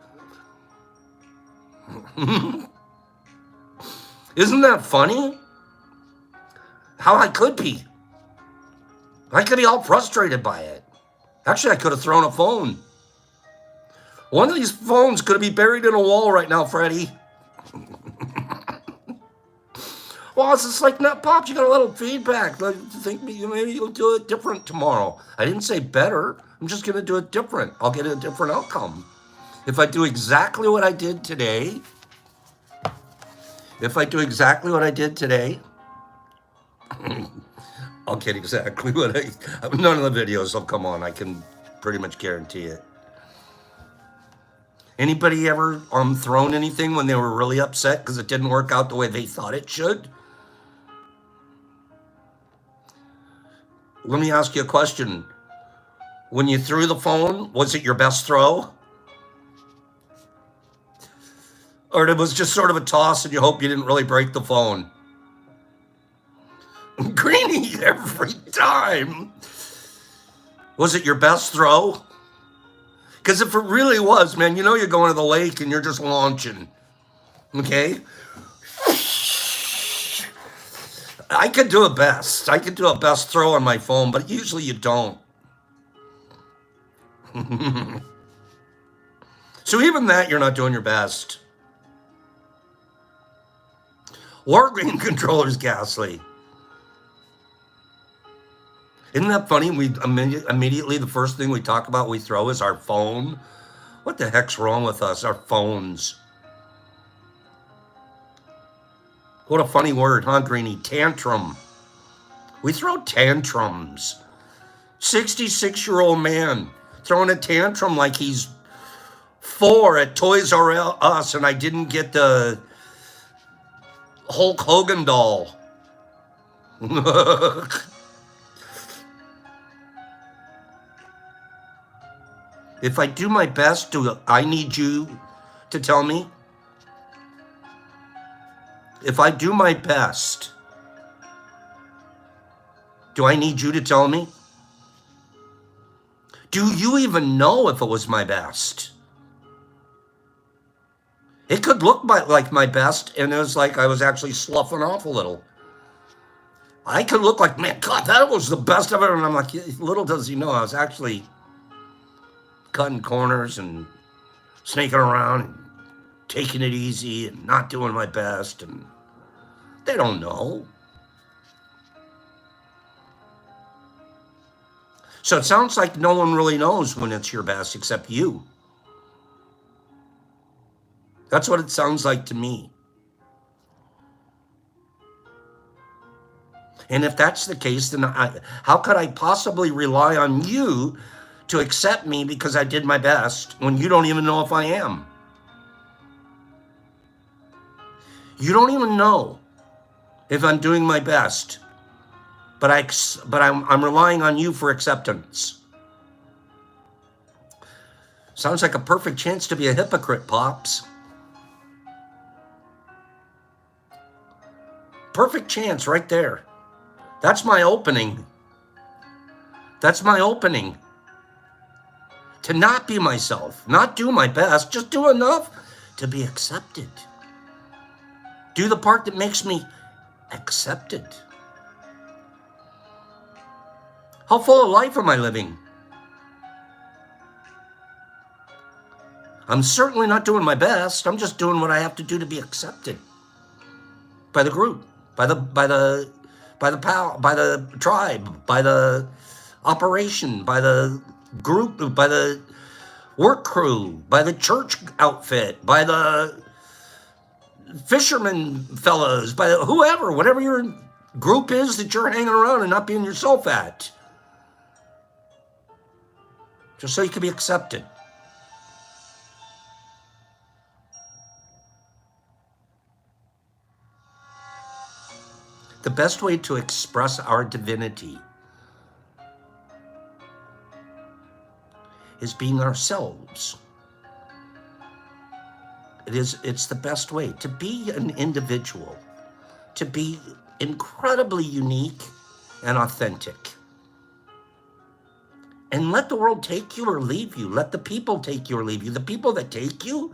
Isn't that funny? How I could be. I could be all frustrated by it. Actually, I could have thrown a phone. One of these phones could be buried in a wall right now, Freddie. Well, it's just like Nut Pops. You got a little feedback. Like, think maybe you'll do it different tomorrow. I didn't say better. I'm just going to do it different. I'll get a different outcome. If I do exactly what I did today, I'll get exactly what none of the videos will come on. I can pretty much guarantee it. Anybody ever thrown anything when they were really upset because it didn't work out the way they thought it should? Let me ask you a question. When you threw the phone, was it your best throw? Or it was just sort of a toss and you hope you didn't really break the phone? Greenie, every time. Was it your best throw? Because if it really was, man, you know you're going to the lake and you're just launching. Okay? I could do a best. I could do a best throw on my phone, but usually you don't. So even that, you're not doing your best. Wargreen controller's ghastly. Isn't that funny? We immediately, the first thing we talk about, we throw is our phone. What the heck's wrong with us? Our phones. What a funny word, huh, Greenie? Tantrum. We throw tantrums. 66-year-old man throwing a tantrum like he's 4 at Toys R Us and I didn't get the Hulk Hogan doll. If I do my best, do I need you to tell me? If I do my best, do I need you to tell me? Do you even know if it was my best? It could look like my best, and it was like I was actually sloughing off a little. I could look like, man, God, that was the best of it. And I'm like, little does he know, I was actually cutting corners and snaking around and taking it easy and not doing my best. And they don't know. So it sounds like no one really knows when it's your best except you. That's what it sounds like to me. And if that's the case, then how could I possibly rely on you to accept me because I did my best when you don't even know if I am? You don't even know if I'm doing my best, but I'm relying on you for acceptance. Sounds like a perfect chance to be a hypocrite, Pops. Perfect chance right there. That's my opening. That's my opening. To not be myself, not do my best, just do enough to be accepted. Do the part that makes me accepted. How full of life am I living? I'm certainly not doing my best. I'm just doing what I have to do to be accepted by the group, by the tribe, by the operation, by the group, by the work crew, by the church outfit, by the fisherman fellas, by the whoever, whatever your group is that you're hanging around and not being yourself at. Just so you can be accepted. The best way to express our divinity is being ourselves. It's the best way to be an individual, to be incredibly unique and authentic. And let the world take you or leave you. Let the people take you or leave you. The people that take you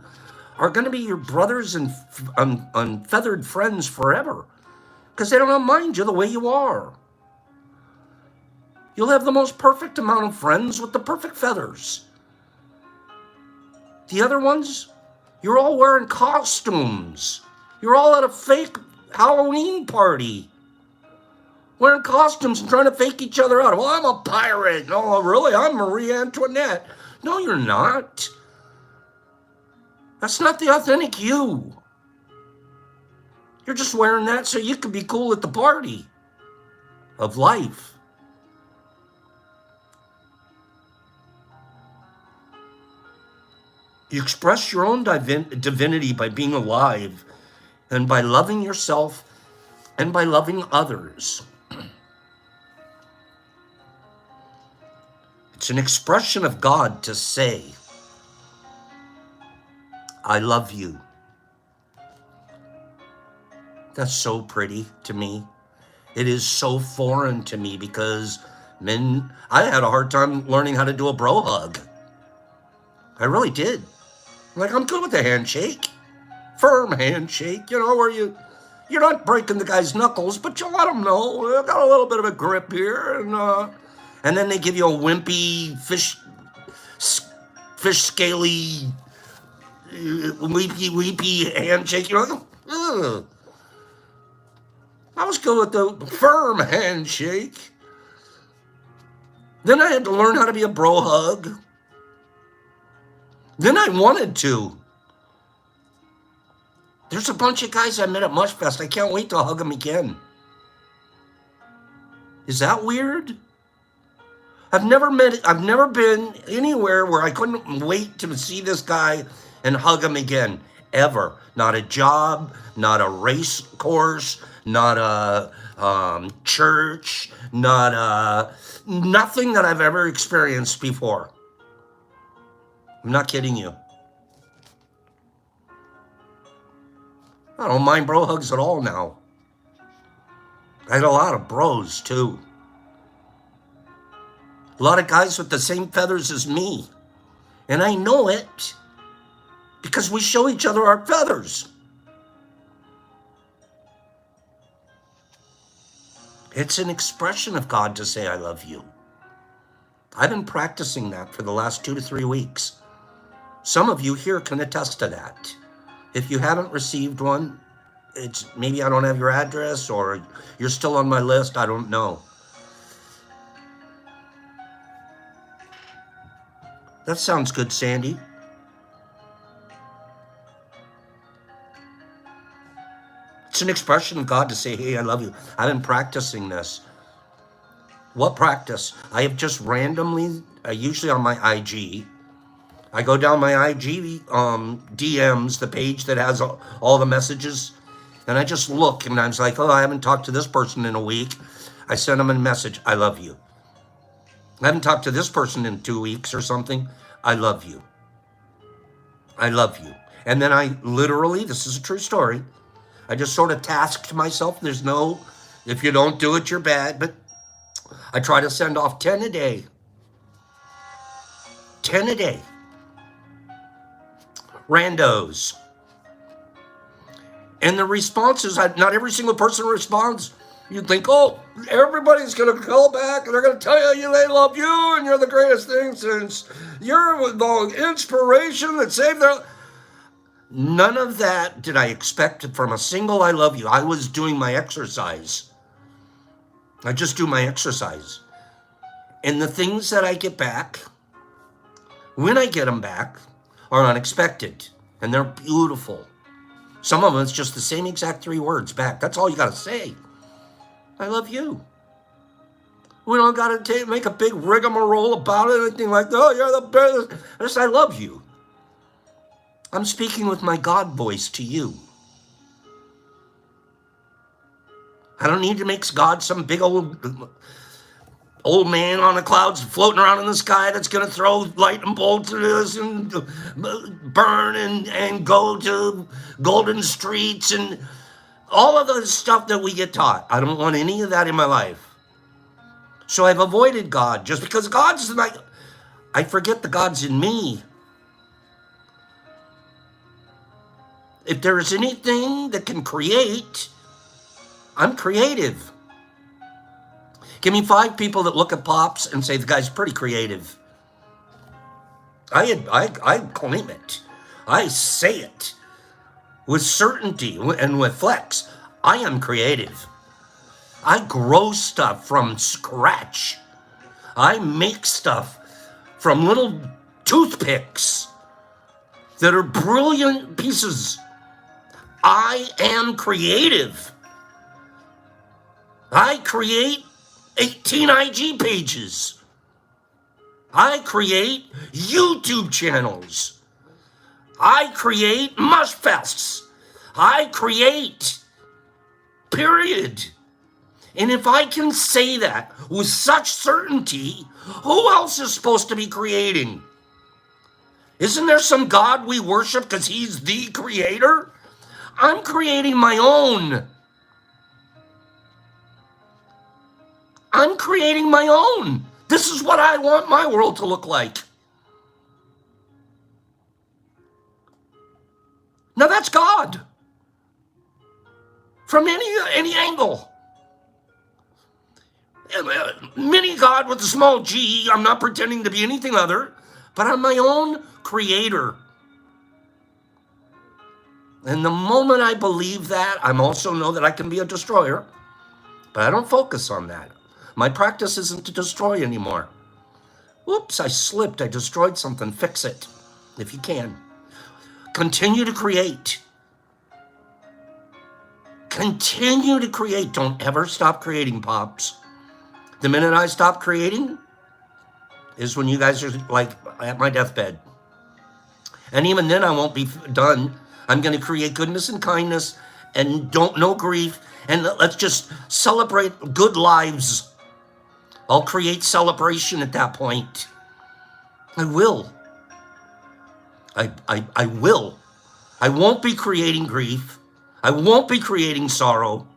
are going to be your brothers and unfeathered friends forever, because they don't mind you the way you are. You'll have the most perfect amount of friends with the perfect feathers. The other ones, you're all wearing costumes. You're all at a fake Halloween party, wearing costumes and trying to fake each other out. Well, I'm a pirate. No, really, I'm Marie Antoinette. No, you're not. That's not the authentic you. You're just wearing that so you can be cool at the party of life. You express your own divinity by being alive and by loving yourself and by loving others. It's an expression of God to say, I love you. That's so pretty to me. It is so foreign to me because I had a hard time learning how to do a bro hug. I really did. Like, I'm good with a handshake. Firm handshake, where you're not breaking the guy's knuckles, but you let him know, I got a little bit of a grip here, and then they give you a wimpy, fish scaly, weepy handshake. You're like, ugh. I was good with the firm handshake. Then I had to learn how to be a bro hug. Then I wanted to. There's a bunch of guys I met at Mushfest. I can't wait to hug them again. Is that weird? I've never been anywhere where I couldn't wait to see this guy and hug him again. Ever. Not a job, not a race course, not a church, nothing that I've ever experienced before. I'm not kidding you. I don't mind bro hugs at all now. I had a lot of bros too. A lot of guys with the same feathers as me. And I know it because we show each other our feathers. It's an expression of God to say, I love you. I've been practicing that for the last 2 to 3 weeks. Some of you here can attest to that. If you haven't received one, it's maybe I don't have your address or you're still on my list. I don't know. That sounds good, Sandy. It's an expression of God to say, hey, I love you. I've been practicing this. What practice? I have just randomly, usually on my IG, I go down my IG DMs, the page that has all the messages, and I just look, and I was like, oh, I haven't talked to this person in a week. I send them a message, I love you. I haven't talked to this person in 2 weeks or something. I love you. I love you. And then I literally, this is a true story, I just sort of tasked myself. There's no, if you don't do it, you're bad. But I try to send off 10 a day. 10 a day. Randos. And the responses, not every single person responds. You'd think, oh, everybody's going to call back and they're going to tell you they love you and you're the greatest thing since you're the inspiration that saved their life. None of that did I expect from a single I love you. I was doing my exercise. I just do my exercise. And the things that I get back, when I get them back, are unexpected. And they're beautiful. Some of them, it's just the same exact 3 words back. That's all you got to say. I love you. We don't got to make a big rigmarole about it, anything like, oh, you're the best. Just, I love you. I'm speaking with my God voice to you. I don't need to make God some big old man on the clouds floating around in the sky that's going to throw lightning bolts at us and burn and go to golden streets and all of the stuff that we get taught. I don't want any of that in my life. So I've avoided God just because God's like, I forget the God's in me. If there is anything that can create, I'm creative. Give me 5 people that look at Pops and say the guy's pretty creative. I claim it. I say it with certainty and with flex. I am creative. I grow stuff from scratch. I make stuff from little toothpicks that are brilliant pieces. I am creative. I create 18 IG pages. I create YouTube channels. I create mush fests. I create, period. And if I can say that with such certainty, who else is supposed to be creating? Isn't there some God we worship because he's the creator? I'm creating my own. I'm creating my own. This is what I want my world to look like. Now that's God. From any angle. Mini God with a small g. I'm not pretending to be anything other, but I'm my own creator. And the moment I believe that, I also know that I can be a destroyer. But I don't focus on that. My practice isn't to destroy anymore. Whoops, I slipped. I destroyed something. Fix it if you can. Continue to create. Continue to create. Don't ever stop creating, Pops. The minute I stop creating is when you guys are like at my deathbed. And even then I won't be done. I'm going to create goodness and kindness and no grief. And let's just celebrate good lives. I'll create celebration at that point. I will. I will. I won't be creating grief. I won't be creating sorrow.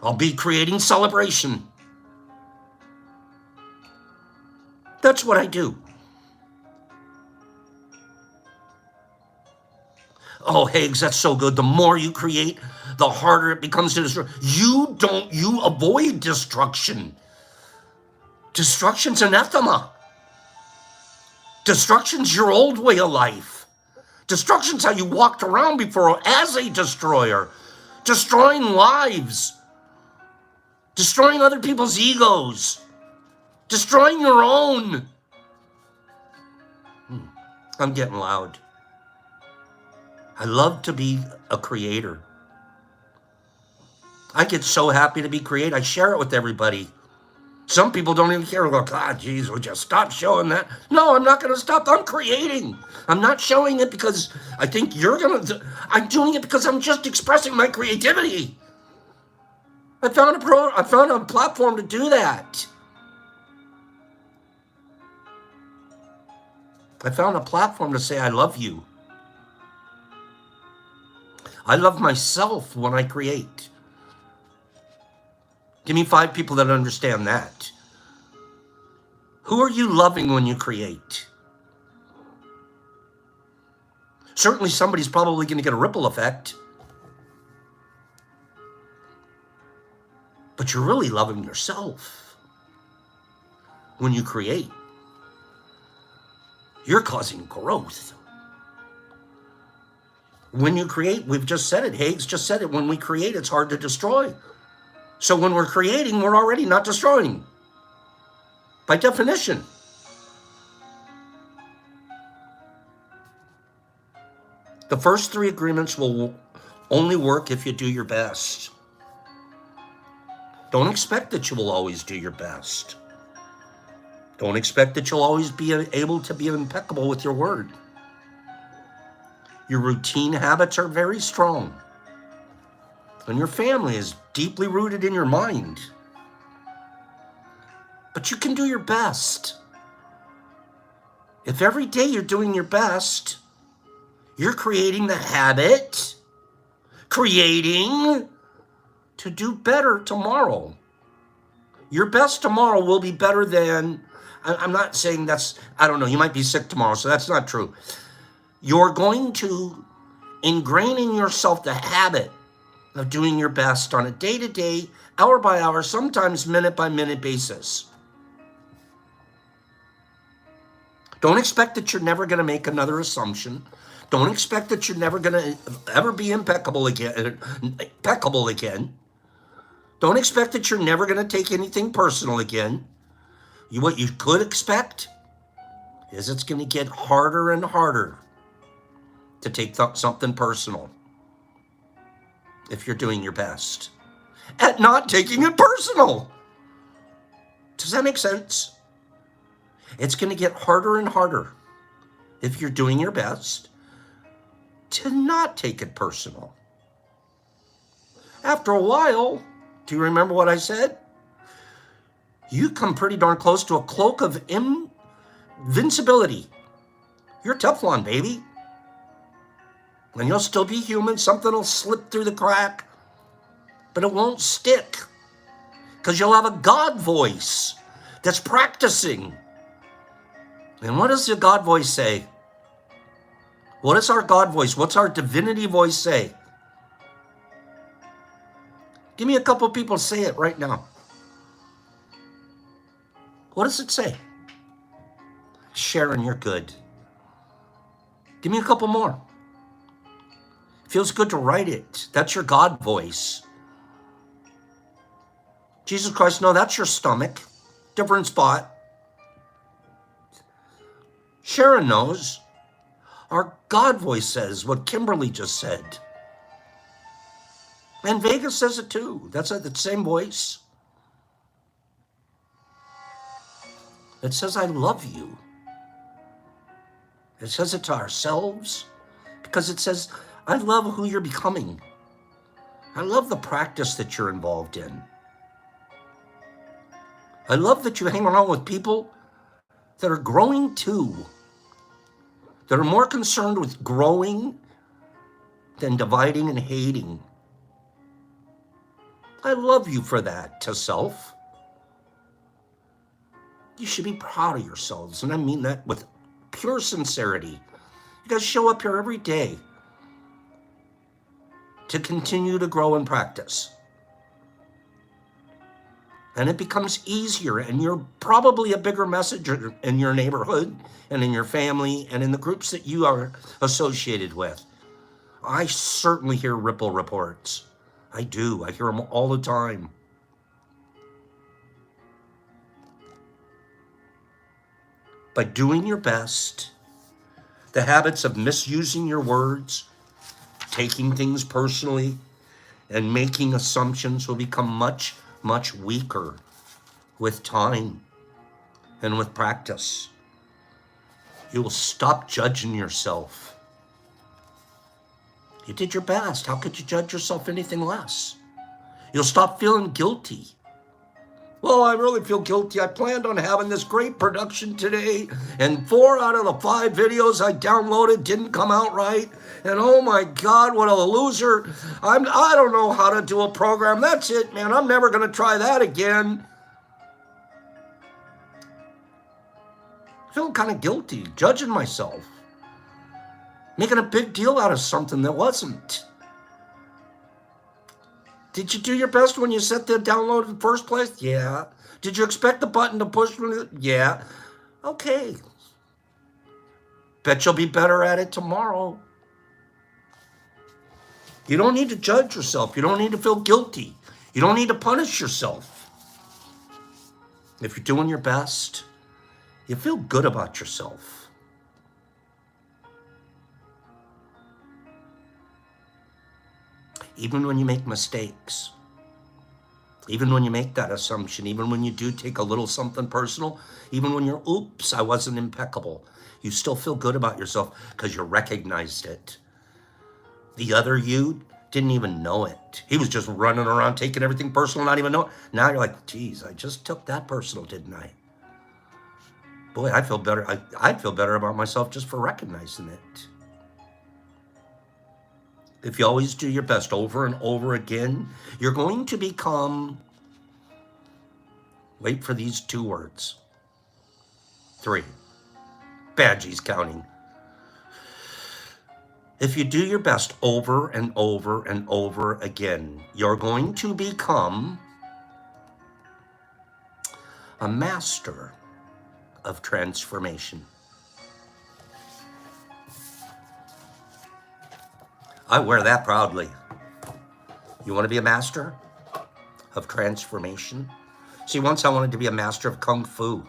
I'll be creating celebration. That's what I do. Oh, Higgs, that's so good. The more you create, the harder it becomes to destroy. You avoid destruction. Destruction's anathema. Destruction's your old way of life. Destruction's how you walked around before as a destroyer. Destroying lives. Destroying other people's egos. Destroying your own. I'm getting loud. I love to be a creator. I get so happy to be creative. I share it with everybody. Some people don't even care. Go, God, geez, would you stop showing that? No, I'm not going to stop. I'm creating. I'm not showing it because I think you're going to. I'm doing it because I'm just expressing my creativity. I found a platform to do that. I found a platform to say I love you. I love myself when I create. Give me 5 people that understand that. Who are you loving when you create? Certainly somebody's probably going to get a ripple effect. But you're really loving yourself when you create. You're causing growth. When you create, we've just said it, Higgs just said it, when we create, it's hard to destroy. So when we're creating, we're already not destroying. By definition. The first 3 agreements will only work if you do your best. Don't expect that you will always do your best. Don't expect that you'll always be able to be impeccable with your word. Your routine habits are very strong. And your family is deeply rooted in your mind. But you can do your best. If every day you're doing your best, you're creating the habit, creating to do better tomorrow. Your best tomorrow will be better than, I'm not saying that's, I don't know, you might be sick tomorrow, so that's not true. You're going to ingrain in yourself the habit of doing your best on a day-to-day, hour-by-hour, sometimes minute-by-minute basis. Don't expect that you're never going to make another assumption. Don't expect that you're never going to ever be impeccable again. Don't expect that you're never going to take anything personal again. What you could expect is it's going to get harder and harder to take something personal if you're doing your best at not taking it personal. Does that make sense? It's going to get harder and harder if you're doing your best to not take it personal. After a while, do you remember what I said? You come pretty darn close to a cloak of invincibility. You're Teflon, baby. And you'll still be human. Something will slip through the crack, but it won't stick because you'll have a God voice that's practicing. And what does the God voice say? What is our God voice? What's our divinity voice say? Give me a couple people say it right now. What does it say? Sharon, you're good. Give me a couple more. Feels good to write it. That's your God voice. Jesus Christ, no, that's your stomach. Different spot. Sharon knows. Our God voice says what Kimberly just said. And Vegas says it too. That's the same voice. It says, I love you. It says it to ourselves because it says, I love who you're becoming. I love the practice that you're involved in. I love that you hang around with people that are growing too, that are more concerned with growing than dividing and hating. I love you for that, to self. You should be proud of yourselves, and I mean that with pure sincerity. You guys show up here every day to continue to grow and practice. And it becomes easier, and you're probably a bigger messenger in your neighborhood and in your family and in the groups that you are associated with. I certainly hear ripple reports. I do. I hear them all the time. By doing your best, the habits of misusing your words, taking things personally, and making assumptions will become much, much weaker with time and with practice. You will stop judging yourself. You did your best. How could you judge yourself anything less? You'll stop feeling guilty. Well, I really feel guilty. I planned on having this great production today, and 4 out of the 5 videos I downloaded didn't come out right. And oh my God, what a loser. I don't know how to do a program. That's it, man. I'm never going to try that again. Feeling kind of guilty, judging myself, making a big deal out of something that wasn't. Did you do your best when you set the download in the first place? Yeah. Did you expect the button to push? Yeah. Okay. Bet you'll be better at it tomorrow. You don't need to judge yourself. You don't need to feel guilty. You don't need to punish yourself. If you're doing your best, you feel good about yourself. Even when you make mistakes, even when you make that assumption, even when you do take a little something personal, even when you're, oops, I wasn't impeccable, you still feel good about yourself because you recognized it. The other you didn't even know it. He was just running around taking everything personal, not even know it. Now you're like, geez, I just took that personal, didn't I? Boy, I feel better. I'd feel better about myself just for recognizing it. If you always do your best over and over again, you're going to become, wait for these 2 words, 3, Badgie's counting. If you do your best over and over and over again, you're going to become a master of transformation. I wear that proudly. You want to be a master of transformation? See, once I wanted to be a master of Kung Fu.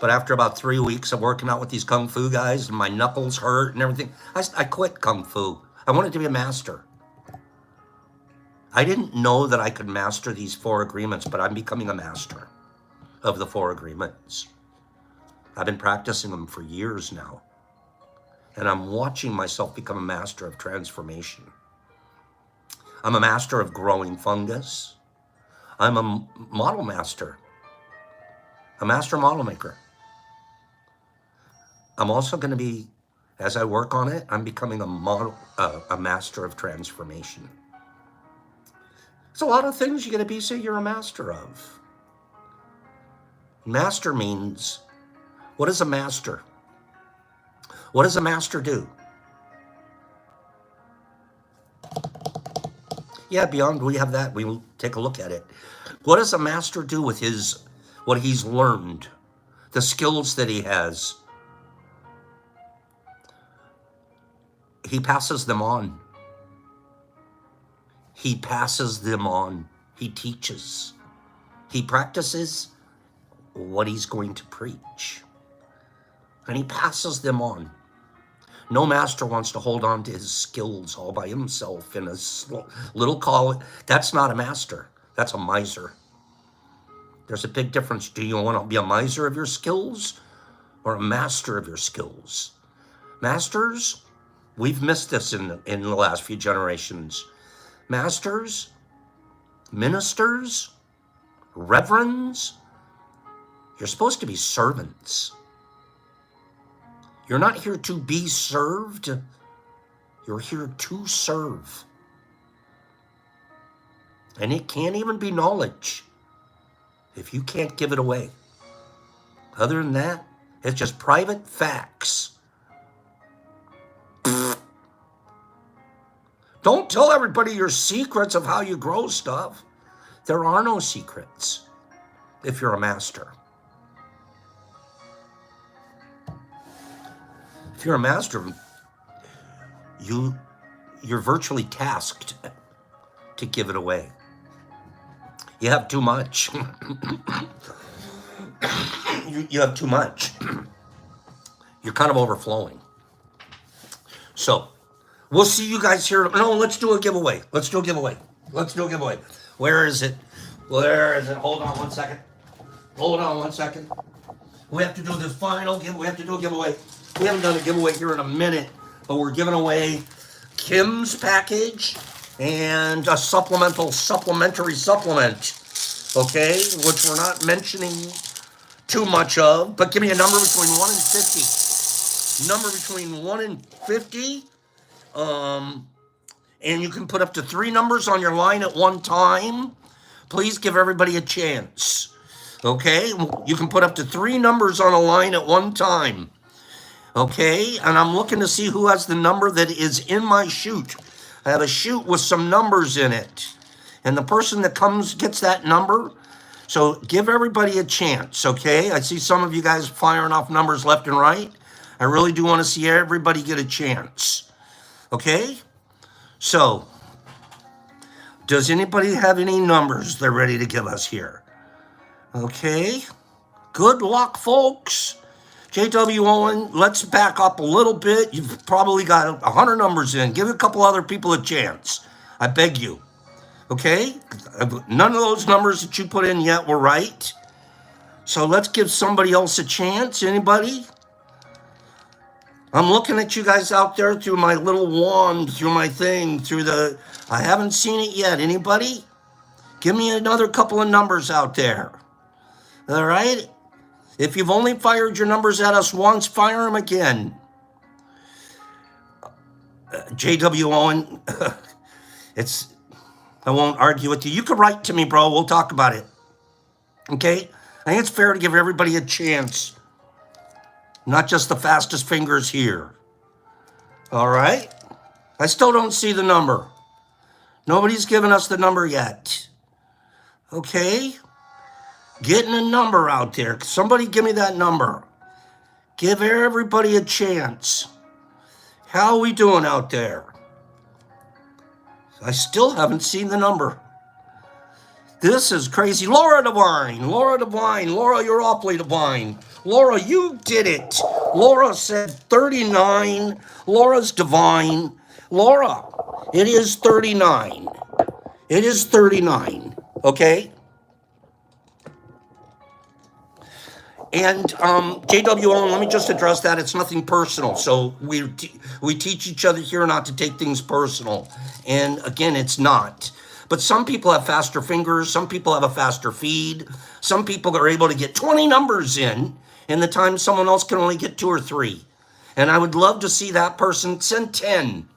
But after about 3 weeks of working out with these Kung Fu guys, and my knuckles hurt and everything, I quit Kung Fu. I wanted to be a master. I didn't know that I could master these 4 agreements, but I'm becoming a master of the 4 agreements. I've been practicing them for years now. And I'm watching myself become a master of transformation. I'm a master of growing fungus. I'm a model master, a master model maker. I'm also going to be, as I work on it, I'm becoming a master of transformation. There's a lot of things you got to be so you're a master of. Master means, what is a master? What does a master do? Yeah, beyond we have that. We will take a look at it. What does a master do with what he's learned, the skills that he has? He passes them on. He passes them on. He teaches. He practices what he's going to preach, and he passes them on. No master wants to hold on to his skills all by himself in a little call. That's not a master. That's a miser. There's a big difference. Do you want to be a miser of your skills or a master of your skills? Masters, we've missed this in the last few generations. Masters, ministers, reverends, you're supposed to be servants. You're not here to be served. You're here to serve. And it can't even be knowledge if you can't give it away. Other than that, it's just private facts. Don't tell everybody your secrets of how you grow stuff. There are no secrets if you're a master. If you're a master, you're virtually tasked to give it away. You have too much. you have too much. You're kind of overflowing. So, we'll see you guys here. No, let's do a giveaway. Where is it? Hold on one second. We have to do this final giveaway. We have to do a giveaway. We haven't done a giveaway here in a minute, but we're giving away Kim's package and a supplementary supplement, okay, which we're not mentioning too much of, but give me a number between 1 and 50. Number between 1 and 50, and you can put up to 3 numbers on your line at one time. Please give everybody a chance, okay? You can put up to 3 numbers on a line at one time. Okay, and I'm looking to see who has the number that is in my chute. I have a chute with some numbers in it. And the person that gets that number. So give everybody a chance, okay? I see some of you guys firing off numbers left and right. I really do want to see everybody get a chance. Okay? So, does anybody have any numbers they're ready to give us here? Okay. Good luck, folks. J.W. Owen, let's back up a little bit. You've probably got 100 numbers in. Give a couple other people a chance. I beg you. Okay? None of those numbers that you put in yet were right. So let's give somebody else a chance. Anybody? I'm looking at you guys out there through my little wand, through my thing, I haven't seen it yet. Anybody? Give me another couple of numbers out there. All right? If you've only fired your numbers at us once, fire them again. J.W. Owen, I won't argue with you. You can write to me, bro. We'll talk about it. Okay? I think it's fair to give everybody a chance. Not just the fastest fingers here. All right? I still don't see the number. Nobody's given us the number yet. Okay? Getting a number out there. Somebody give me that number. Give everybody a chance. How are we doing out there? I still haven't seen the number. This is crazy. Laura Divine. Laura, you're awfully divine. Laura, you did it. Laura said 39. Laura's divine. Laura, it is 39. It is 39. Okay? And J.W. Owen, let me just address that. It's nothing personal. So we teach each other here not to take things personal. And again, it's not. But some people have faster fingers. Some people have a faster feed. Some people are able to get 20 numbers in the time someone else can only get 2 or 3. And I would love to see that person send 10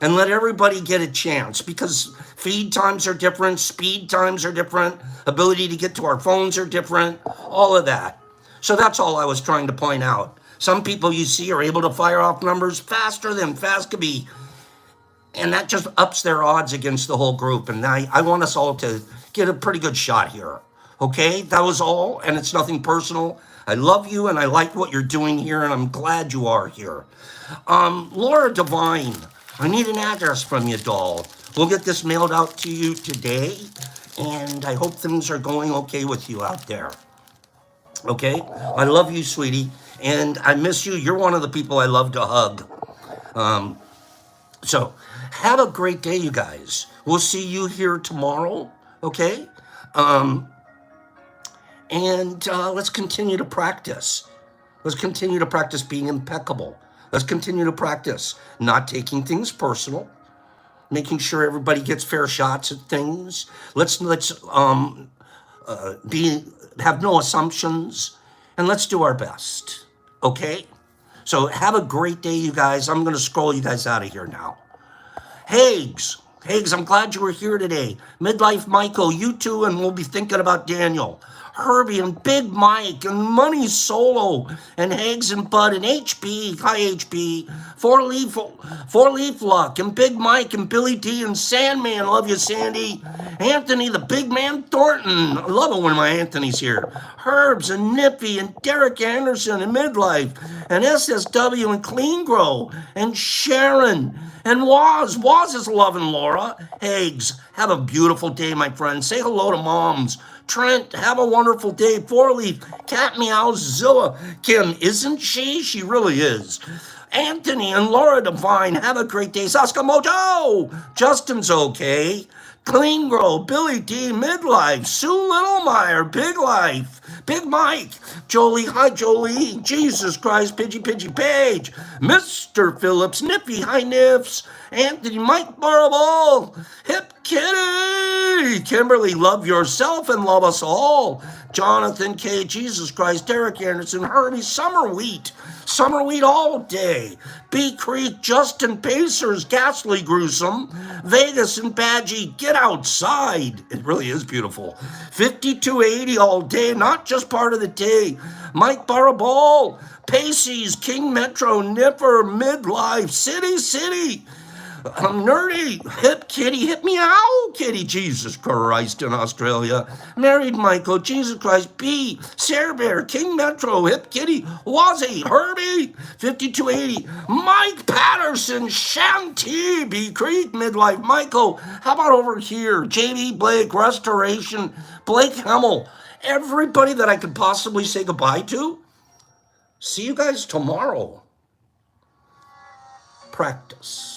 and let everybody get a chance, because feed times are different. Speed times are different. Ability to get to our phones are different. All of that. So that's all I was trying to point out. Some people you see are able to fire off numbers faster than fast could be. And that just ups their odds against the whole group. And I want us all to get a pretty good shot here. Okay? That was all, and it's nothing personal. I love you, and I like what you're doing here, and I'm glad you are here. Laura Divine. I need an address from you, doll. We'll get this mailed out to you today, and I hope things are going okay with you out there. Okay? I love you, sweetie, and I miss you. You're one of the people I love to hug. So, have a great day, you guys. We'll see you here tomorrow, okay? And let's continue to practice. Let's continue to practice being impeccable. Let's continue to practice not taking things personal, making sure everybody gets fair shots at things. Let's have no assumptions, and let's do our best. Okay? So have a great day, you guys. I'm going to scroll you guys out of here now. Hags, I'm glad you were here today. Midlife Michael, you too, and we'll be thinking about Daniel. Herbie and Big Mike and Money Solo and Hags and Bud and HB, hi HB, Four Leaf Luck and Big Mike and Billy D and Sandman, love you Sandy. Anthony the Big Man Thornton, I love it when my Anthony's here. Herbs and Nippy and Derek Anderson and Midlife and SSW and Clean Grow and Sharon and Waz. Waz is loving Laura. Hags, have a beautiful day, my friend. Say hello to moms. Trent, have a wonderful day. Four Leaf, Cat Meow, Zilla. Kim, isn't she? She really is. Anthony and Laura Devine, have a great day. Saska Mojo, Justin's okay. Clean Grow, Billy D, Midlife, Sue Littlemeyer, Big Life, Big Mike, Jolie, hi Jolie, Jesus Christ, Pidgey Page, Mr. Phillips, Nippy, hi Nips, Anthony, Mike Marble, Hip Kitty, Kimberly, love yourself and love us all, Jonathan K, Jesus Christ, Derek Anderson, Herbie, Summer Wheat all day. B Creek, Justin Pacers, Ghastly Gruesome, Vegas and Badgie, get outside. It really is beautiful. 5280 all day, not just part of the day. Mike Baraball, Pacey's, King Metro, Nipper, Midlife, City. I'm nerdy. Hip Kitty, hit me out, Kitty. Jesus Christ in Australia. Married Michael, Jesus Christ. B, Sarah Bear, King Metro, Hip Kitty, Wazzy, Herbie, 5280. Mike Patterson, Shanty, B Creek, Midlife, Michael. How about over here? JB Blake, Restoration, Blake Hemmel. Everybody that I could possibly say goodbye to. See you guys tomorrow. Practice.